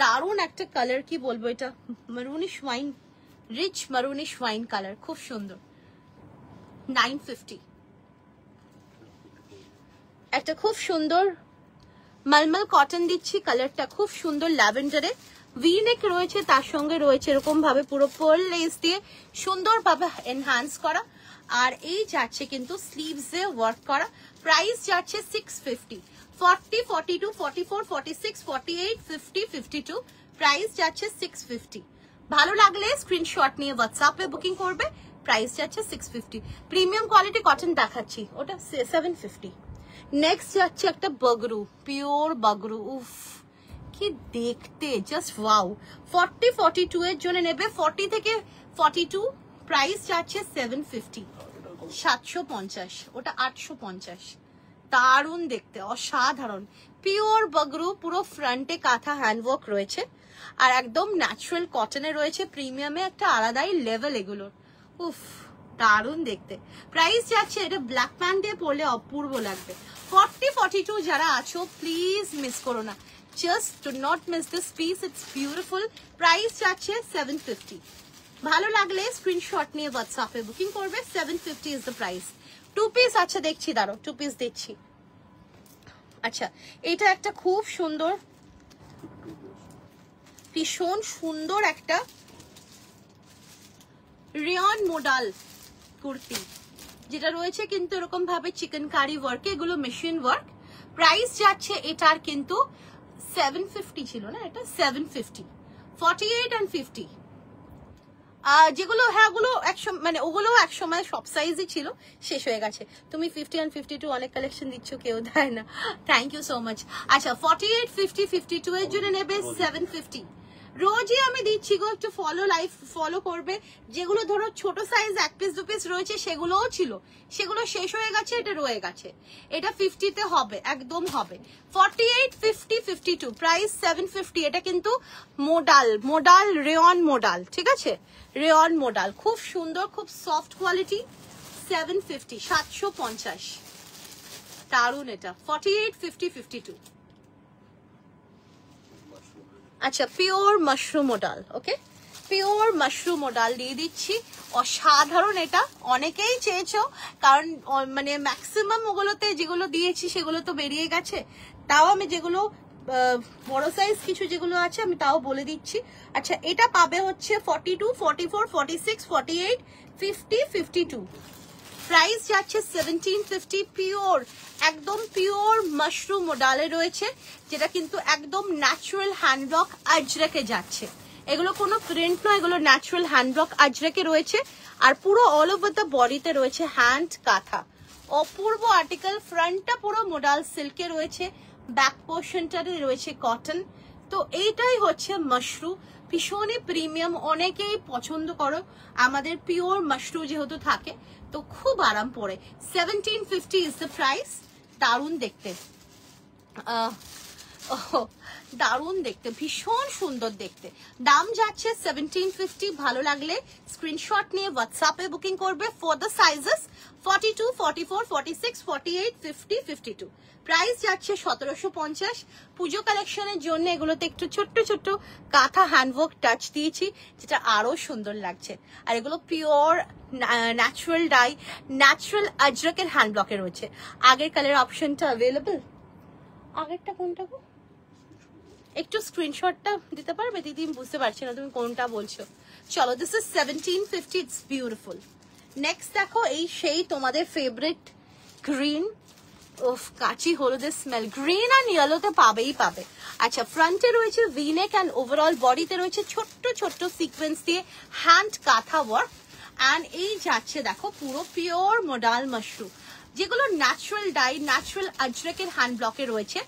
দারুণ একটা কালার, কি বলবো, এটা মারুনিশ ওয়াইন, রিচ মারুনিশ ওয়াইন কালার, খুব সুন্দর, 950। একটা খুব সুন্দর মলমল কটন দিচ্ছি, কালারটা খুব সুন্দর ল্যাভেন্ডারে, ভি নেক রয়েছে, তার সঙ্গে রয়েছে এরকম ভাবে পুরো পার্ল লেস দিয়ে সুন্দরভাবে এনহ্যান্স করা, আর এই যাচ্ছে কিন্তু স্লিভসে ওয়ার্ক করা। প্রাইস যাচ্ছে 650। 40, 42, 44, 46, 48, 50, 52, প্রাইস যাচ্ছে 650। ভালো লাগলে স্ক্রিনশট নিয়ে হোয়াটসঅ্যাপে বুকিং করবে, প্রাইস যাচ্ছে 650। প্রিমিয়াম কোয়ালিটি কটন দেখাচ্ছি, ওটা 750। নেক্সট যাচ্ছে একটা বগরু, পিওর বগরু, উফ কি দেখতে, জাস্ট ওয়াও। 40, 42 এর জন্য নেবে, 40 থেকে 42, প্রাইস যাচ্ছে 750, 750, ওটা 850। দারুণ দেখতে, অসাধারণ পিওর বগরু, পুরো ফ্রন্টে কাঁথা হ্যান্ডওয়ার্ক রয়েছে, আর একদম ন্যাচারাল কটনে রয়েছে, প্রিমিয়ামে একটা আলাদাই লেভেল এগুলোর, উফ দারুণ দেখতে। প্রাইস যাচ্ছে, এটা ব্ল্যাক প্যান্ট দিয়ে পরলে অপূর্ব লাগবে। 40-42 যারা আছো প্লিজ মিস করো না, just do not miss this piece, it's beautiful. Price যাচ্ছে 750। ভালো লাগলে স্ক্রিনশট নিয়ে হোয়াটসঅ্যাপে বুকিং করবে। 750 ইজ দ্য প্রাইস। 2 পিস আচ্ছা দেখছি, দাঁড়ো 2 পিস দেখছি। আচ্ছা এটা একটা খুব সুন্দর, ভীষণ সুন্দর একটা রিয়ন মডেল কুর্তি, যেটা রয়েছে কিন্তু এরকম ভাবে চিকেন কারি ওয়ার্ক, এগুলো মেশিন ওয়ার্ক। প্রাইস যাচ্ছে এটার কিন্তু 750 ছিল না, এটা 750। 48 and 50 যেগুলো, হ্যাঁ ওগুলো মানে ওগুলো এক সময় সব সাইজই ছিল, শেষ হয়ে গেছে। তুমি 50 and 52 অনেক কালেকশন দিচ্ছ, কেউ দেয় না, থ্যাংক ইউ সো মাচ। আচ্ছা 48, 50, 52 এর জন্য নেবে 750। রোজই আমি দিচ্ছি গো, একটু লাইভ ফলো করবে। যেগুলো ধরো ছোট সাইজ 1 পিস 2 পিস রয়েছে সেগুলোও ছিল, সেগুলো শেষ হয়ে গেছে, এটা রয়ে গেছে। এটা 50 তে হবে, একদম হবে। 48, 50, 52 প্রাইস 750। এটা কিন্তু মোডাল রেয়ন মোডাল, ঠিক আছে, রেয়ন মোডাল, খুব সুন্দর, খুব সফট কোয়ালিটি। 750, 750 দারুন এটা। 48, 50, 52। আচ্ছা পিওর মাশরুম মডেল, ওকে, পিওর মাশরুম মডেল দিয়ে দিচ্ছি। অসাধারণ, এটা অনেকেই চেয়েছো, কারণ মানে ম্যাক্সিমাম ওগুলোতে যেগুলো দিয়েছি সেগুলো তো বেরিয়ে গেছে। তাও আমি যেগুলো বড় সাইজ কিছু যেগুলো আছে আমি তাও বলে দিচ্ছি। আচ্ছা এটা পাবে হচ্ছে 42, 44, 46, 48, 50, 52। প্রাইস যাচ্ছে 1750। পিওর, একদম পিওর মাশরুম মডেলে রয়েছে, যেটা কিন্তু একদম ন্যাচারাল হ্যান্ডওয়ার্ক আজরাকে যাচ্ছে। এগুলো কোনো প্রিন্ট নয়, এগুলো ন্যাচারাল হ্যান্ডওয়ার্ক আজরাকে রয়েছে। আর পুরো অল ওভার দ্য বডিতে রয়েছে হ্যান্ড কাঁথা, অপূর্ব আর্টিকেল। ফ্রন্টটা পুরো মডাল সিল্কে রয়েছে, ব্যাক পোর্শনটাতে রয়েছে কটন। তো এইটাই হচ্ছে মাশরু, ভীষণই প্রিমিয়াম, অনেকেই পছন্দ করো আমাদের পিওর মাশরু যেহেতু থাকে, তো খুব আরাম পড়ে। 1750 ইজ দ্য প্রাইস। দারুণ দেখতে, দারুণ দেখতে, ভীষণ সুন্দর দেখতে। দাম যাচ্ছে 1750। ভালো লাগলে স্ক্রিনশট নিয়ে হোয়াটসঅ্যাপে বুকিং করবে ফর দ্য সাইজেস 42, 44, 46, 48, 50, 52। প্রাইস যাচ্ছে 1750। পুজো কালেকশনের জন্য এগুলোতে একটু ছোট্ট ছোট্ট কাঁথা হ্যান্ডওয়ার্ক টাচ দিয়েছি, যেটা আরো সুন্দর লাগছে। আর এগুলো পিওর ন্যাচারাল ডাই, ন্যাচারাল আজরকের হ্যান্ড ব্লকে রয়েছে। আগের কালার অপশনটা অ্যাভেলেবল, আগেরটা কোনটা গো? একটু স্ক্রিনশটটা দিতে পারবে দিদি? বুঝতে পারছি না তুমি কোনটা বলছো। চলো, this is 1750, it's beautiful. Next দেখো, এই সেই তোমাদের ফেভারিট গ্রিন, ওফ কাচি হলুদের স্মেল, গ্রিন আর ইয়েলোতে পাবেই পাবে। আচ্ছা ফ্রন্টে রয়েছে ভিনেক অ্যান্ড ওভারঅল বডিতে রয়েছে ছোট্ট ছোট্ট সিকোয়েন্স দিয়ে হ্যান্ড কাঁথা ওয়ার্ক। অ্যান্ড এই যাচ্ছে দেখো পুরো পিওর মডাল মাশরুম, যেগুলো ন্যাচারাল ডাই, ন্যাচারাল আজরকের হ্যান্ড ব্লকে রয়েছে।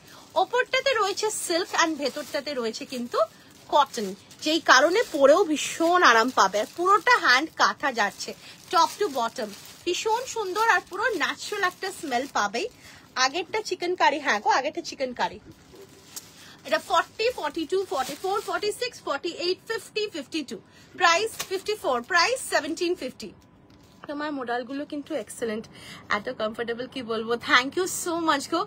ওপরটাতে রয়েছে সিল্ক অ্যান্ড ভেতরটাতে রয়েছে কিন্তু কটন, যেই কারণে পরেও ভীষণ আরাম পাবে। আর পুরোটা হ্যান্ড কাঁথা যাচ্ছে টপ টু বটম, ভীষণ সুন্দর আর পুরো ন্যাচারাল একটা স্মেল পাবেই। আগেরটা চিকেন কারি, হ্যাঁ গো আগেরটা চিকেন কারি। এটা 40, 42, 44, 46, 48, 50, 52। Price 54, price 1750। তোমার মডেলগুলো কিন্তু এক্সেলেন্ট, এত কমফোর্টেবল কি বলবো। থ্যাংক ইউ সো মাচ গো।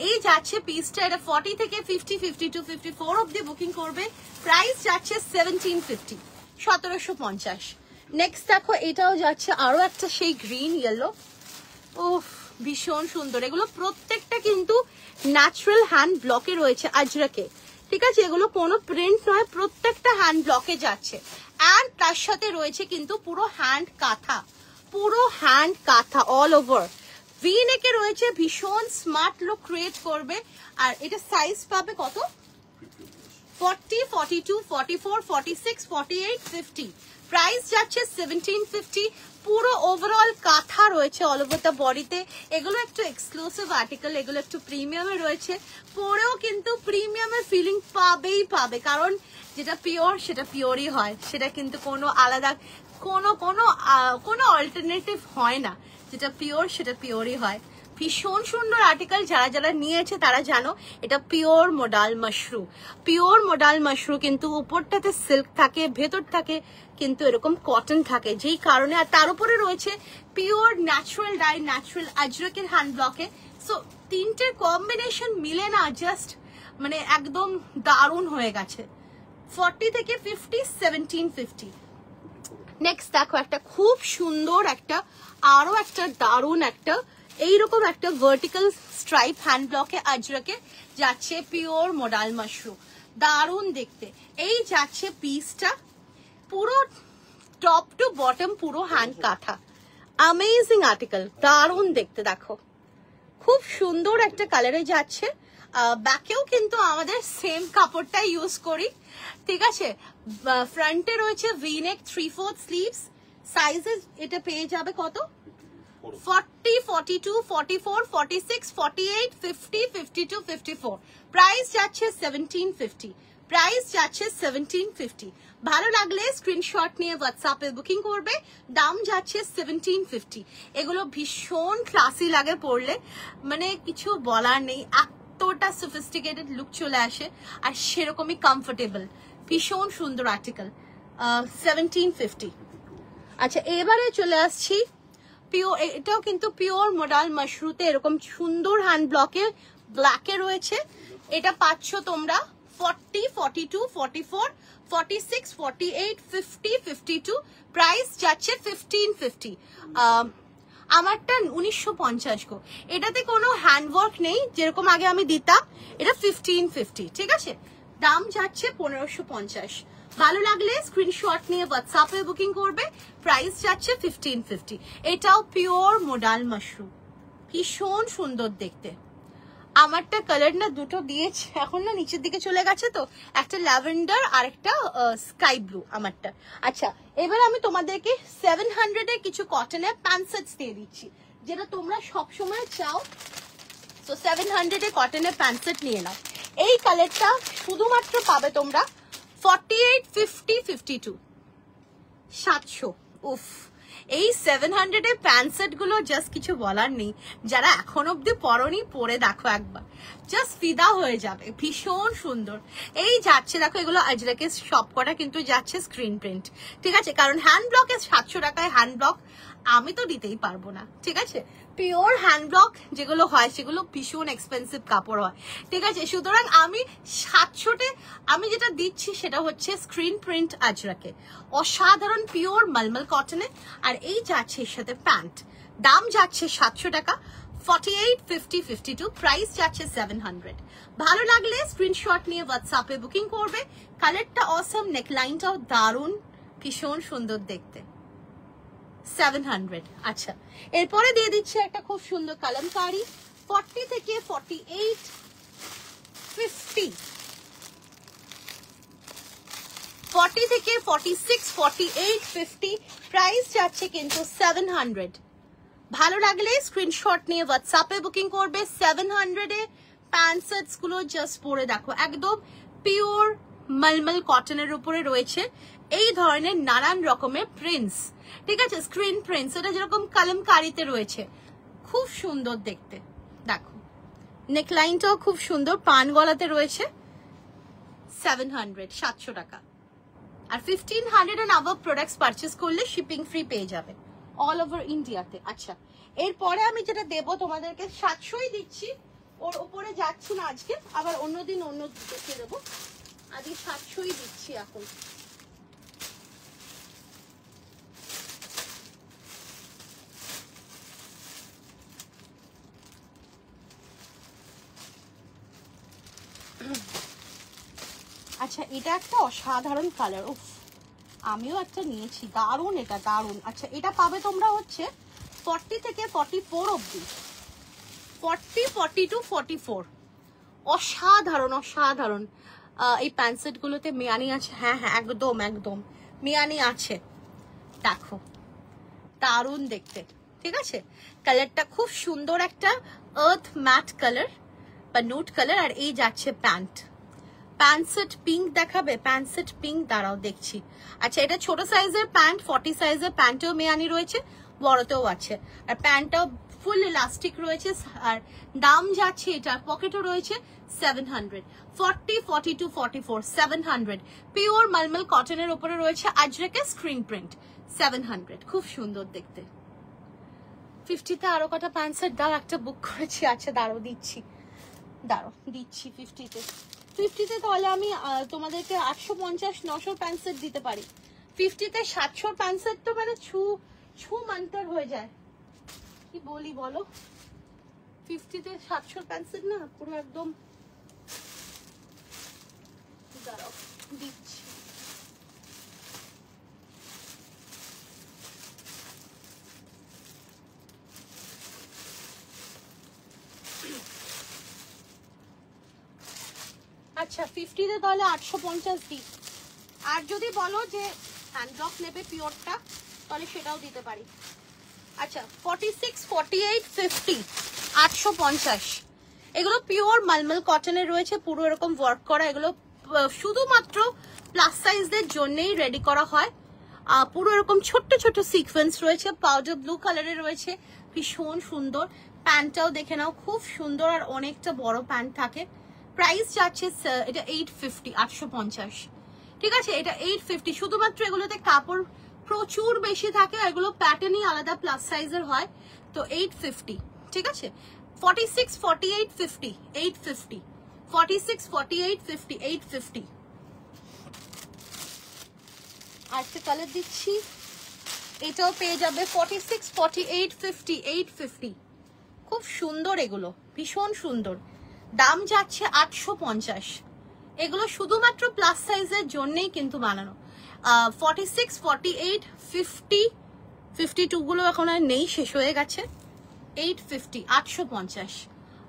এই যাচ্ছে পিসটা, এটা 40 থেকে 50, 52, 54 অব্দি বুকিং করবে। প্রাইস যাচ্ছে 1750, 1750। নেক্সট দেখো, এটাও যাচ্ছে আরো একটা সেই গ্রিন ইয়েলো, ওফ ভীষণ সুন্দর। এগুলো প্রত্যেকটা কিন্তু ন্যাচারাল হ্যান্ড ব্লকে রয়েছে আজরাকে, ঠিক আছে, এগুলো কোনো প্রিন্ট নয়, প্রত্যেকটা হ্যান্ড ব্লকে যাচ্ছে। অ্যান্ড তার সাথে রয়েছে কিন্তু পুরো হ্যান্ড কাঁথা, পুরো হ্যান্ড কাঁথা অল ওভার। ভি নেকে রয়েছে, ভীষণ স্মার্ট লুক ক্রিয়েট করবে। আর এটা সাইজ পাবে কত? 40, 42, 44, 46, 48, 50। প্রাইস যাচ্ছে 1750। পুরো ওভারঅল কাঁথা রয়েছে অল ওভার দ্য বডিতে। এগুলো একটু এক্সক্লুসিভ আর্টিকেল, এগুলো একটু প্রিমিয়ামে রয়েছে, পরেও কিন্তু প্রিমিয়ামের ফিলিং পাবেই পাবে, কারণ যেটা পিওর সেটা পিওরই হয়, সেটা কিন্তু কোনো আলাদা কোনো অল্টারনেটিভ হয় না। যেটা পিওর সেটা পিওরই হয়। ভীষণ সুন্দর আর্টিকেল, যারা যারা নিয়েছে তারা জানো এটা pure modal Mashru. Pure modal Mashru কিন্তু উপরটাতে সিল্ক থাকে, ভেতর থাকে কিন্তু এরকম কটন থাকে, যেই কারণে। আর তার উপরে রয়েছে পিওর ন্যাচারাল ডাই, ন্যাচারাল আজরকের হ্যান্ড ব্লকে। সো তিনটের কম্বিনেশন মিলে না জাস্ট মানে একদম দারুণ হয়ে গেছে। 40 থেকে 50, 1750। নেক্সট দেখো একটা খুব সুন্দর একটা, আরো একটা দারুণ একটা এইরকম একটা ভার্টিক্যাল স্ট্রাইপ হ্যান্ড ব্লকে আজরকে যাচ্ছে পিওর মোডাল মাশরু, দারুণ দেখতে। এই যাচ্ছে পিসটা পুরো টপ টু বটম পুরো হ্যান্ড কাঁথা, অ্যামেজিং আর্টিকেল, দারুণ দেখতে। দেখো খুব সুন্দর একটা কালারে যাচ্ছে। ব্যাকেও কিন্তু আমাদের সেম কাপড়টাই ইউজ করি, ঠিক আছে। ফ্রন্টে রয়েছে ভিনেক 3/4 স্লিভস, সাইজে এটা পেয়ে যাবে কত 40, 42, 44, 46, 48, 50, 52, 54। প্রাইস যাচ্ছে 1750, প্রাইস যাচ্ছে 1750। ভালো লাগলে স্ক্রিনশট নিয়ে হোয়াটসঅ্যাপে বুকিং করবে, দাম যাচ্ছে 1750। এগুলো ভীষণ ক্লাসি লাগে পরলে, মানে কিছু বলার নেই, এতটা সফিস্টিকেটেড লুক চলে আসে আর সেরকমই কমফোর্টেবল, ভীষণ সুন্দর আর্টিকেল। 1750। আচ্ছা এবারে চলে আসছি পিওর, এটাও কিন্তু পিওর মোডাল মাশরুতে এরকম সুন্দর হ্যান্ড ব্লকে ব্ল্যাকে রয়েছে। এটা পাচ্ছ তোমরা 40, 42, 44, 46, 48, 50, 52। প্রাইস যাচ্ছে 1550। আমারটা 1950 গো, এটাতে কোনো হ্যান্ডওয়ার্ক নেই যেরকম আগে আমি দিতাম। এটা 1550, ঠিক আছে। দাম যাচ্ছে 1550। ভালো লাগলে স্ক্রিনশট নিয়ে হোয়াটসঅ্যাপে বুকিং করবে, প্রাইস যাচ্ছে 1550। এটাও পিওর মোডাল মাশরু, ভীষণ সুন্দর দেখতে। আমারটা কালার না দুটো দিয়েছে, এখন না নিচের দিকে চলে গেছে, তো একটা ল্যাভেন্ডার আর একটা স্কাই ব্লু আমারটা। আচ্ছা এবার আমি তোমাদেরকে 700 এর কিছু কটনের প্যান্ট সেটস দিয়ে দিচ্ছি, যেটা তোমরা সবসময় চাও। তো 700 এর কটনের প্যান্ট সেট নিয়ে নাও। এই কালারটা শুধুমাত্র পাবে তোমরা 48, 50, 52, 700। উফ, এই 700 এর প্যান্ট সেট গুলো জাস্ট কিছু বলার নেই। যারা এখন অব্দি পরনি পরে দেখো একবার, জাস্ট ফিদা হয়ে যাবে, ভীষণ সুন্দর। এই যাচ্ছে দেখো, এগুলো আজরাকে সব কটা কিন্তু যাচ্ছে স্ক্রিন প্রিন্ট, ঠিক আছে। কারণ হ্যান্ড ব্লকে 700 টাকায় হ্যান্ড ব্লক আমি তো দিতেই পারবো না, ঠিক আছে। পিওর হ্যান্ড ব্লক যেগুলো হয় সেগুলো ভীষণ এক্সপেন্সিভ কাপড় হয়, ঠিক আছে। সুতরাং আমি 700-তে আমি যেটা দিচ্ছি সেটা হচ্ছে স্ক্রিন প্রিন্ট আজরাকে, অসাধারণ পিওর মলমল কটনে। আর এই যাচ্ছে এর সাথে প্যান্ট, দাম যাচ্ছে 700 টাকা। 48, 50, 52, প্রাইস যাচ্ছে 700। ভালো লাগলে স্ক্রিনশট নিয়ে হোয়াটসঅ্যাপে বুকিং করবে। কালারটা অসম, নেকলাইনটাও দারুণ, ভীষণ সুন্দর দেখতে। 700। আচ্ছা এরপরে দিয়ে দিচ্ছি একটা খুব সুন্দর কালামকারি, 40 থেকে 48, 50, 40 থেকে 46, 48, 50। প্রাইস যাচ্ছে কিন্তু 700। ভালো লাগলে স্ক্রিনশট নিয়ে হোয়াটসঅ্যাপে বুকিং করবে। 700 এ প্যান্ট সেটস গুলো জাস্ট পরে দেখো, একদম পিওর মলমল কটনের উপরে রয়েছে এই ধরনের নানান রকমের প্রিন্টস, ঠিক আছে। স্ক্রিন প্রিন্টস, এটা যেরকম কালামকারিতে রয়েছে, খুব সুন্দর দেখতে। দেখো নেকলাইনটাও খুব সুন্দর, পান গলাতে রয়েছে। 700, 700 টাকা। আর 1500 এন্ড আবাভ প্রোডাক্টস পারচেজ করলে শিপিং ফ্রি পেয়ে যাবে অল ওভার ইন্ডিয়াতে। আচ্ছা এরপরে আমি যেটা দেবো তোমাদেরকে, 700ই দিচ্ছি, ওর উপরে যাচ্ছি না আজকে, আবার অন্যদিন অন্য দেখে দেবো। আজকে 700ই দিচ্ছি এখন। আচ্ছা এটা একটা অসাধারণ কালার, উফ আমিও একটা নিয়েছি, দারুণ, এটা দারুণ। আচ্ছা এটা পাবে তোমরা হচ্ছে 40 থেকে 44 অবধি, 40, 42, 44। অসাধারণ অসাধারণ। এই প্যান্ট সেট গুলোতে মিয়ানি আছে, হ্যাঁ হ্যাঁ একদম একদম মিয়ানি আছে। দেখো দারুণ দেখতে, ঠিক আছে। কালারটা খুব সুন্দর, একটা আর্থ ম্যাট কালার বা নুট কালার। আর এই যাচ্ছে প্যান্ট, প্যান্ট সেট পিঙ্ক দেখাবে, প্যান্ট সেট পিঙ্ক, দাঁড়াও দেখছি। আচ্ছা এটা ছোট সাইজের প্যান্ট, 40 সাইজের প্যান্টেও মেয়ানি রয়েছে, বড়তেও আছে। আর প্যান্টটাও ফুল ইলাস্টিক রয়েছে আর দাম যাচ্ছে এটা পকেটও রয়েছে 700 40 42 44 700 পিওর মালমল কটনের উপরে রয়েছে আজরাকে স্ক্রিন প্রিন্ট 700 খুব সুন্দর দেখতে 50 তে আরো কটা প্যান্ট সেট দাও একটা বুক করেছি আচ্ছা দাঁড়াও দিচ্ছি 50 তে তাহলে আমি তোমাদেরকে 850 900 প্যান্ট সেট দিতে পারি 50 তে 700 প্যান্ট সেট তো মানে ছু মান্তার হয়ে যায় কি বলি বলো 50 তে 700 প্যান্ট সেট না পুরো একদম দাঁড়াও দিচ্ছি আচ্ছা 50 তে তাহলে 850 দিই আর যদি বলো যে হ্যান্ডব্লক নেবে পিওরটা তাহলে সেটাও দিতে পারি আচ্ছা 46 48 50 850 এগুলো পিওর মালমল কটনের রয়েছে পুরো এরকম ওয়ার্ক করা এগুলো শুধুমাত্র প্লাস সাইজদের জন্যই রেডি করা হয় পুরো এরকম ছোট্ট ছোট্ট সিকোয়েন্স রয়েছে পাউডার ব্লু কালারের রয়েছে ভীষণ সুন্দর প্যান্টটাও দেখে নাও খুব সুন্দর আর অনেকটা বড় প্যান্ট থাকে প্রাইস যাচ্ছে এটা 850 850 ঠিক আছে এটা 850 শুধুমাত্র এগুলোতে কাপড় প্রচুর বেশি থাকে এগুলো প্যাটার্নই আলাদা প্লাস সাইজের হয় তো 850 ঠিক আছে 46 48 50 850 46 48 50 850 আরেকটা কালার দিচ্ছি এটাও পেয়ে যাবে 46 48 50 850 খুব সুন্দর এগুলো ভীষণ সুন্দর দাম যাচ্ছে 850 এগুলো শুধুমাত্র প্লাস সাইজের জন্যই কিন্তু বানানো 46 48 50 52 গুলো এখন আর নেই শেষ হয়ে গেছে 850 850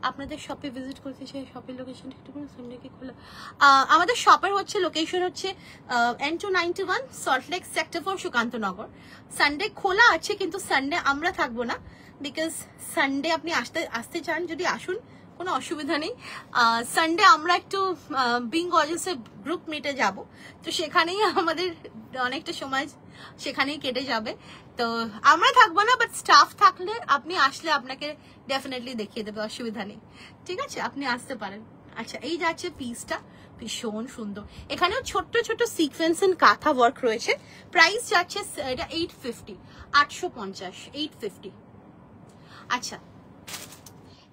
আপনাদের শপে ভিজিট করতে চাই শপের লোকেশন একটু করে সানডে কি খোলা আমাদের শপের হচ্ছে লোকেশন হচ্ছে N291 Salt Lake sector 4 Sukantanagar Sunday খোলা আছে কিন্তু সানডে আমরা থাকবো না বিকজ সানডে আপনি আসতে চান যদি আসুন কোনো অসুবিধা নেই সানডে আমরা একটু বিং গর্জিয়াসের গ্রুপ মিটে যাব তো সেখানেই আমাদের অনেকটা সময় সেখানেই কেটে যাবে তো আমরা থাকবো না বাট স্টাফ থাকলে আপনি আসলে আপনাকে ডেফিনেটলি দেখিয়ে দেবে অসুবিধা নেই ঠিক আছে আপনি আসতে পারেন আচ্ছা এই যাচ্ছে পিসটা ভীষণ সুন্দর এখানেও ছোট্ট ছোট্ট সিকোয়েন্স এন্ড কাঁথা ওয়ার্ক রয়েছে প্রাইস যাচ্ছে এটা 850 850 850 আচ্ছা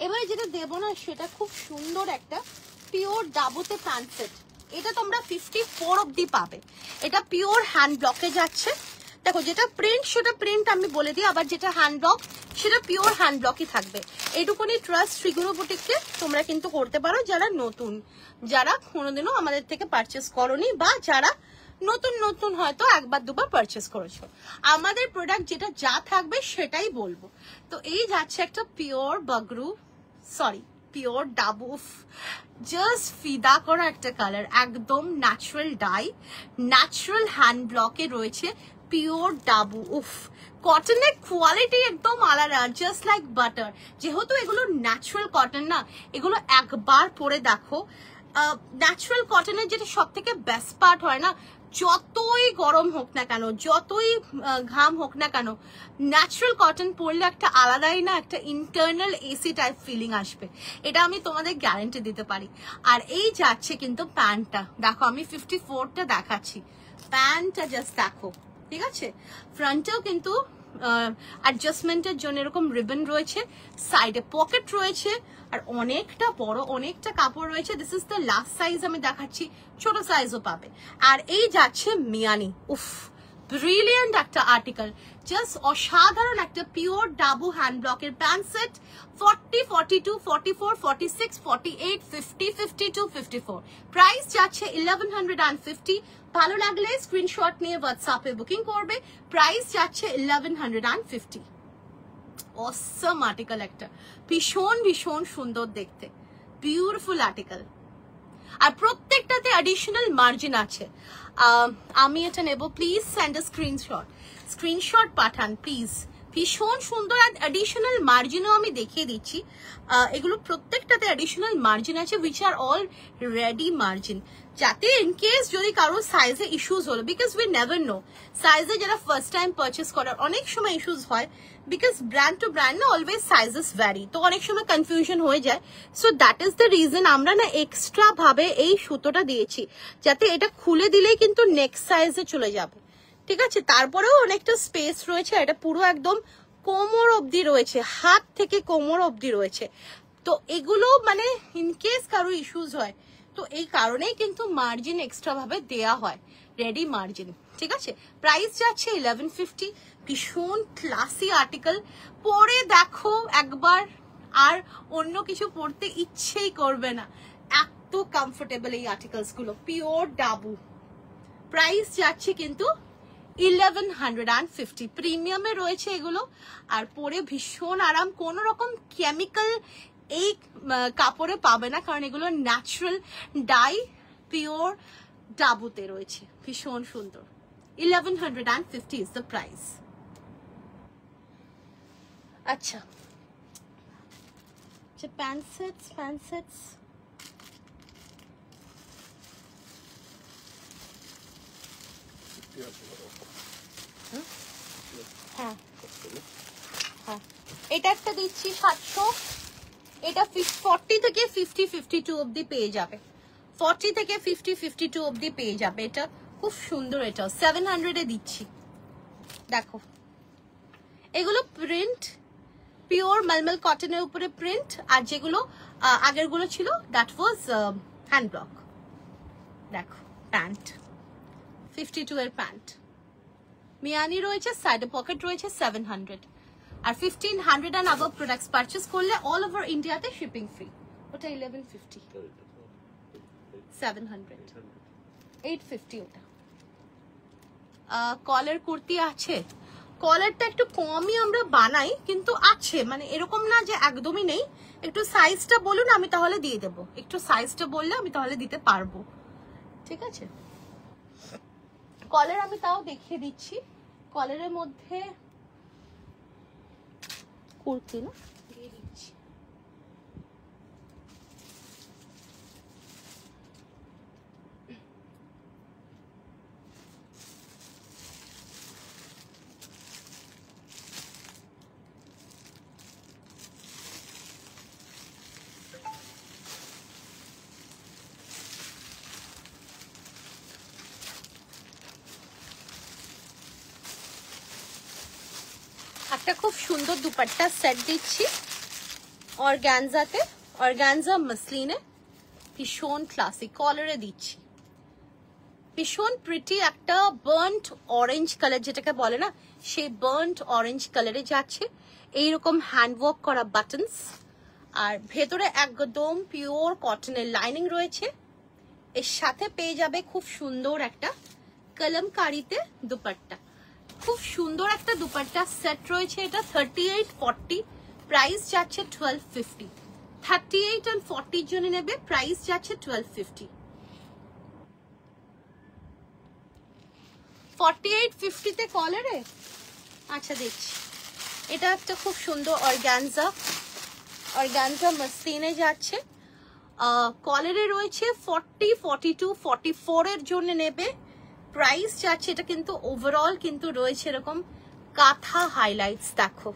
এবারে যেটা দেবো না সেটা খুব সুন্দর একটা পিওর ডাবুতে প্যান্ট সেট এটা তোমরা 54 অবধি পাবে এটা পিওর হ্যান্ড ব্লকে যাচ্ছে দেখো যেটা প্রিন্ট সেটা প্রিন্ট আমি বলে দিই আবার যেটা হ্যান্ড ব্লক সেটা পিওর হ্যান্ড ব্লকই থাকবে এইটুকুনি ট্রাস্ট শ্রীগুরু বুটিককে তোমরা কিন্তু করতে পারো যারা নতুন যারা কোনোদিনও আমাদের থেকে পারচেস করনি বা যারা নতুন নতুন হয়তো একবার দুবার পারচেস করেছো আমাদের প্রোডাক্ট যেটা যা থাকবে সেটাই বলবো তো এই যাচ্ছে একটা pure Bagru sorry pure Dabu just ফিদা করা একটা কালার একদম ন্যাচারাল ডাই ন্যাচারাল হ্যান্ড ব্লকে রয়েছে পিওর ডাবু উফ কটনের কোয়ালিটি একদম আলাদা জাস্ট লাইক বাটার যেহেতু এগুলো ন্যাচারাল কটন না এগুলো একবার পরে দেখো ন্যাচারাল কটনের যেটা সব থেকে বেস্ট পার্ট হয় না যতই গরম হোক না কেন যতই ঘাম হোক না কেন ন্যাচারাল কটন পরলে একটা আলাদাই না একটা ইন্টারনাল এসি টাইপ ফিলিং আসবে এটা আমি তোমাদের গ্যারান্টি দিতে পারি আর এই যাচ্ছে কিন্তু প্যান্টটা দেখো আমি 54টা দেখাচ্ছি প্যান্টটা জাস্ট দেখো ঠিক আছে ফ্রন্টেও কিন্তু অ্যাডজাস্টমেন্টের জন্য এরকম রিবন রয়েছে সাইডে পকেট রয়েছে আর অনেকটা বড় অনেকটা কাপড় রয়েছে this is the last size আমি দেখাচ্ছি ছোট সাইজও পাবে আর এই যাচ্ছে মিয়ানি উফ ব্রিলিয়ান্ট একটা আর্টিকেল জাস্ট অসাধারণ একটা পিওর ডাবু হ্যান্ড ব্লকের প্যান্ট সেট 40 42 44 46 48 50 52 54 প্রাইস যাচ্ছে 1150 ভালো লাগলে স্ক্রিনশট নিয়ে হোয়াটসঅ্যাপে বুকিং করবে প্রাইস যাচ্ছে 1150 অসম আর্টিকেল একটা ভীষণ ভীষণ সুন্দর দেখতে বিউটিফুল আর্টিকেল আর প্রত্যেকটাতে অ্যাডিশনাল মার্জিন আছে আমি এটা নেব প্লিজ সেন্ড আ স্ক্রিনশট পাঠান প্লিজ ভীষণ সুন্দর। আর অ্যাডিশনাল মার্জিনও আমি দেখিয়ে দিচ্ছি, এগুলো প্রত্যেকটাতে অ্যাডিশনাল মার্জিন আছে, which are all ready margin, যাতে ইন কেস যদি কারোর সাইজে ইস্যুস হলো, বিকজ উই নেভার নো, সাইজে যারা ফার্স্ট টাইম পারচেস করার অনেক সময় ইস্যুস হয়, বিকজ ব্র্যান্ড টু ব্র্যান্ড না অলওয়েজ সাইজেস ভ্যারি, তো অনেক সময় কনফিউশন হয়ে যায়। So that is the reason আমরা না এক্সট্রা ভাবে এই সুতোটা দিয়েছি, যাতে এটা খুলে দিলেই কিন্তু নেক্সট সাইজে চলে যাবে, ঠিক আছে। তারপরেও অনেকটা স্পেস রয়েছে, এটা পুরো একদম কোমর অবধি রয়েছে, হাত থেকে কোমর অবধি রয়েছে। তো এগুলো মানে ইনকেস কারো ইস্যুস হয়, তো এই কারণেই কিন্তু মার্জিন এক্সট্রা ভাবে দেয়া হয়, রেডি মার্জিন, ঠিক আছে। প্রাইস যাচ্ছে 1150। ভীষণ ক্লাসি আর্টিকেল, পরে দেখো একবার আর অন্য কিছু পড়তে ইচ্ছেই করবে না, এত কমফোর্টেবল এই আর্টিকেলস গুলো, পিওর ডাবু। প্রাইস যাচ্ছে কিন্তু 1150, প্রিমিয়ামে রয়েছে এগুলো, আর পরে ভীষণ আরাম, কোন রকম কেমিক্যাল এই কাপড়ে পাবে না, কারণ এগুলো ন্যাচারাল ডাই পিওর ডাবুতে রয়েছে, ভীষণ সুন্দর। 1150 ইজ দ্য প্রাইস। আচ্ছা, প্যান্ট সেটস হ্যাঁ হ্যাঁ, এটা একটা দিচ্ছি 700, এটা 40 থেকে 50-52 অবধি পেয়ে যাবে, 40 থেকে 50-52 অবধি পেয়ে যাবে, এটা খুব সুন্দর, এটা 700 এ দিচ্ছি। দেখো এগুলো প্রিন্ট পিওর মালমাল কটনের উপরে প্রিন্ট, আর যেগুলো আগের গুলো ছিল দ্যাট ওয়াজ হ্যান্ড ব্লক। দেখো প্যান্ট 52 এর প্যান্ট, মিয়ানি রয়েছে, সাইডে পকেট রয়েছে, 700, আর 1500 এন্ড আবাভ প্রোডাক্টস পারচেজ করলে অল ওভার ইন্ডিয়াতে শিপিং ফ্রি। ওটা 1150, 700, 850 ওটা। কলার কুর্তি আছে, কলারটা একটু কমই আমরা বানাই, কিন্তু আছে, মানে এরকম না যে একদমই নেই। একটু সাইজটা বলুন, আমি তাহলে দিয়ে দেবো, একটু সাইজটা বললে আমি তাহলে দিতে পারবো, ঠিক আছে। কলার আমি তাও দেখিয়ে দিচ্ছি, কলারের মধ্যে কুর্তি না দিয়ে দিচ্ছি। একটা খুব সুন্দর দুপাট্টা সেট দিচ্ছি অর্গানজাতে, অর্গানজা মসলিনে, ভীষণ ক্লাসিক, কলারে দিচ্ছি, ভীষণ প্রিটি একটা বার্ন্ট অরেঞ্জ কালার যেটাকে বলে না, সেই বার্ন্ট অরেঞ্জ কালারে যাচ্ছে, এইরকম হ্যান্ডওয়ার্ক করা বাটনস, আর ভেতরে একদম পিওর কটনের লাইনিং রয়েছে। এর সাথে পেয়ে যাবে খুব সুন্দর একটা কলমকারিতে দুপাট্টা, খুব সুন্দর একটা দুপাট্টা সেট রয়েছে, এটা 38-40, প্রাইস যাচ্ছে 1250, 38 and 40 জন্য নেবে, প্রাইস যাচ্ছে 1250। 48-50 তে কলারে, আচ্ছা দেখছি, এটা একটা খুব সুন্দর অর্গানজা, অর্গানজা মসলিনে যাচ্ছে, কলারে রয়েছে 40, 42, 44 এর জন্য নেবে, প্রাইস যাচ্ছে, এটা কিন্তু ওভারঅল কিন্তু রয়েছে এরকম কাঁথা হাইলাইটস, দেখো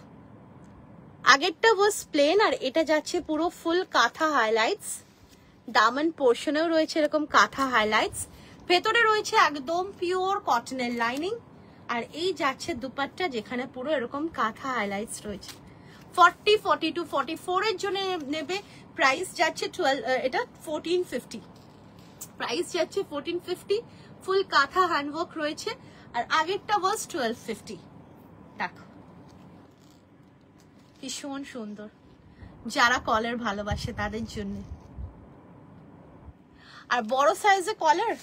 আগেরটা ওয়াজ প্লেন, আর এটা যাচ্ছে পুরো ফুল কাঁথা হাইলাইটস, দামন পোর্শনেও রয়েছে এরকম কাঁথা হাইলাইটস, ভেতরে রয়েছে একদম পিওর কটনের লাইনিং, আর এই যাচ্ছে দুপাট্টা যেখানে পুরো এরকম কাঁথা হাইলাইটস রয়েছে। 40, 42, 44 এর জন্য নেবে, প্রাইস যাচ্ছে 1450, প্রাইস যাচ্ছে 1450, ফুল কাঁথা হ্যান্ডওয়ার্ক রয়েছে, আর আগেরটা ওয়াজ 1250। দেখো ভীষণ সুন্দর, যারা কলার ভালোবাসে তাদের জন্য। আর বড় সাইজে কলার,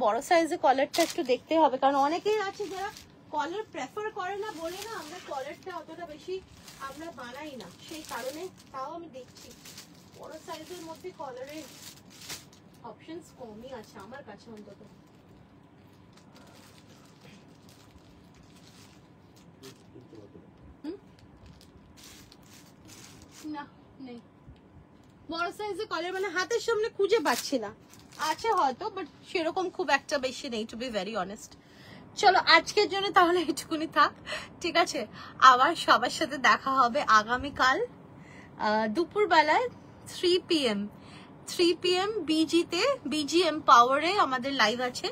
বড় সাইজে কলারটা একটু দেখতে হবে, কারণ অনেকেই আছে যারা কলার প্রেফার করে না বলে না আমরা কলারটা অতটা বেশি আমরা বানাই না, সেই কারণে তাও আমি দেখছি বড় সাইজের মধ্যে কলারের অপশনস কমই আছে আমার কাছে অন্তত। না নেই বড় সাইজে কলার, মানে হাতের সামনে খুঁজে পাচ্ছি না, আছে হয়তো বাট সেরকম খুব একটা বেশি নেই টু বি ভেরি অনেস্ট। চলো আজকের জন্য তাহলে এইটুকুনি থাক, ঠিক আছে? আবার সবার সাথে দেখা হবে আগামীকাল দুপুর বেলায় 3 PM বিজিতে, বিজি এমপাওয়ারে আমাদের লাইভ আছে,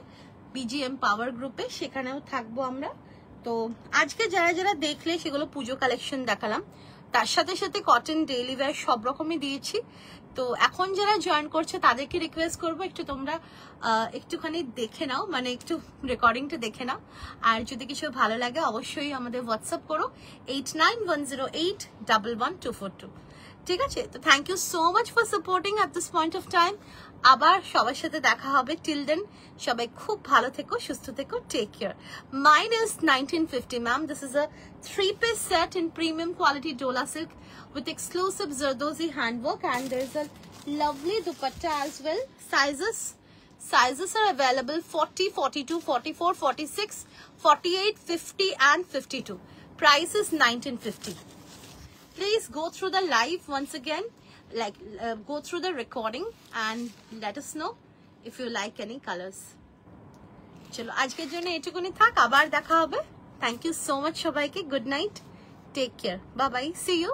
বিজি এমপাওয়ার গ্রুপে, সেখানেও থাকবো আমরা। তো আজকে যারা যারা দেখলে সেগুলো পুজো কালেকশন দেখালাম, তার সাথে সাথে কটন ডেইলি ওয়্যার সব রকমই দিয়েছি। তো এখন যারা জয়েন করছে তাদেরকে রিকোয়েস্ট করবো একটু তোমরা একটুখানি দেখে নাও, মানে একটু রেকর্ডিংটা দেখে নাও। আর যদি কিছু ভালো লাগে অবশ্যই আমাদের হোয়াটসঅ্যাপ করো 8910811242, ঠিক আছে? তো thank you so much for supporting at this point of time. আবার সবার সাথে দেখা হবে, টিল দেন সবাই খুব ভালো থেকো, সুস্থ থেকো, take care. Mine is 1950 ma'am. This is a 3-piece set in premium quality Dola silk with exclusive Zardozi handwork, and there's a lovely dupatta as well. Sizes are available 40, 42, 44, 46, 48, 50 and 52. Price is 1950. Please go through the live once again, like go through the recording and let us know if you like any colors. চলো আজকের জন্য এটুকুনি থাক, আবার দেখা হবে। Thank you so much সবাইকে, good night, take care, bye bye, see you.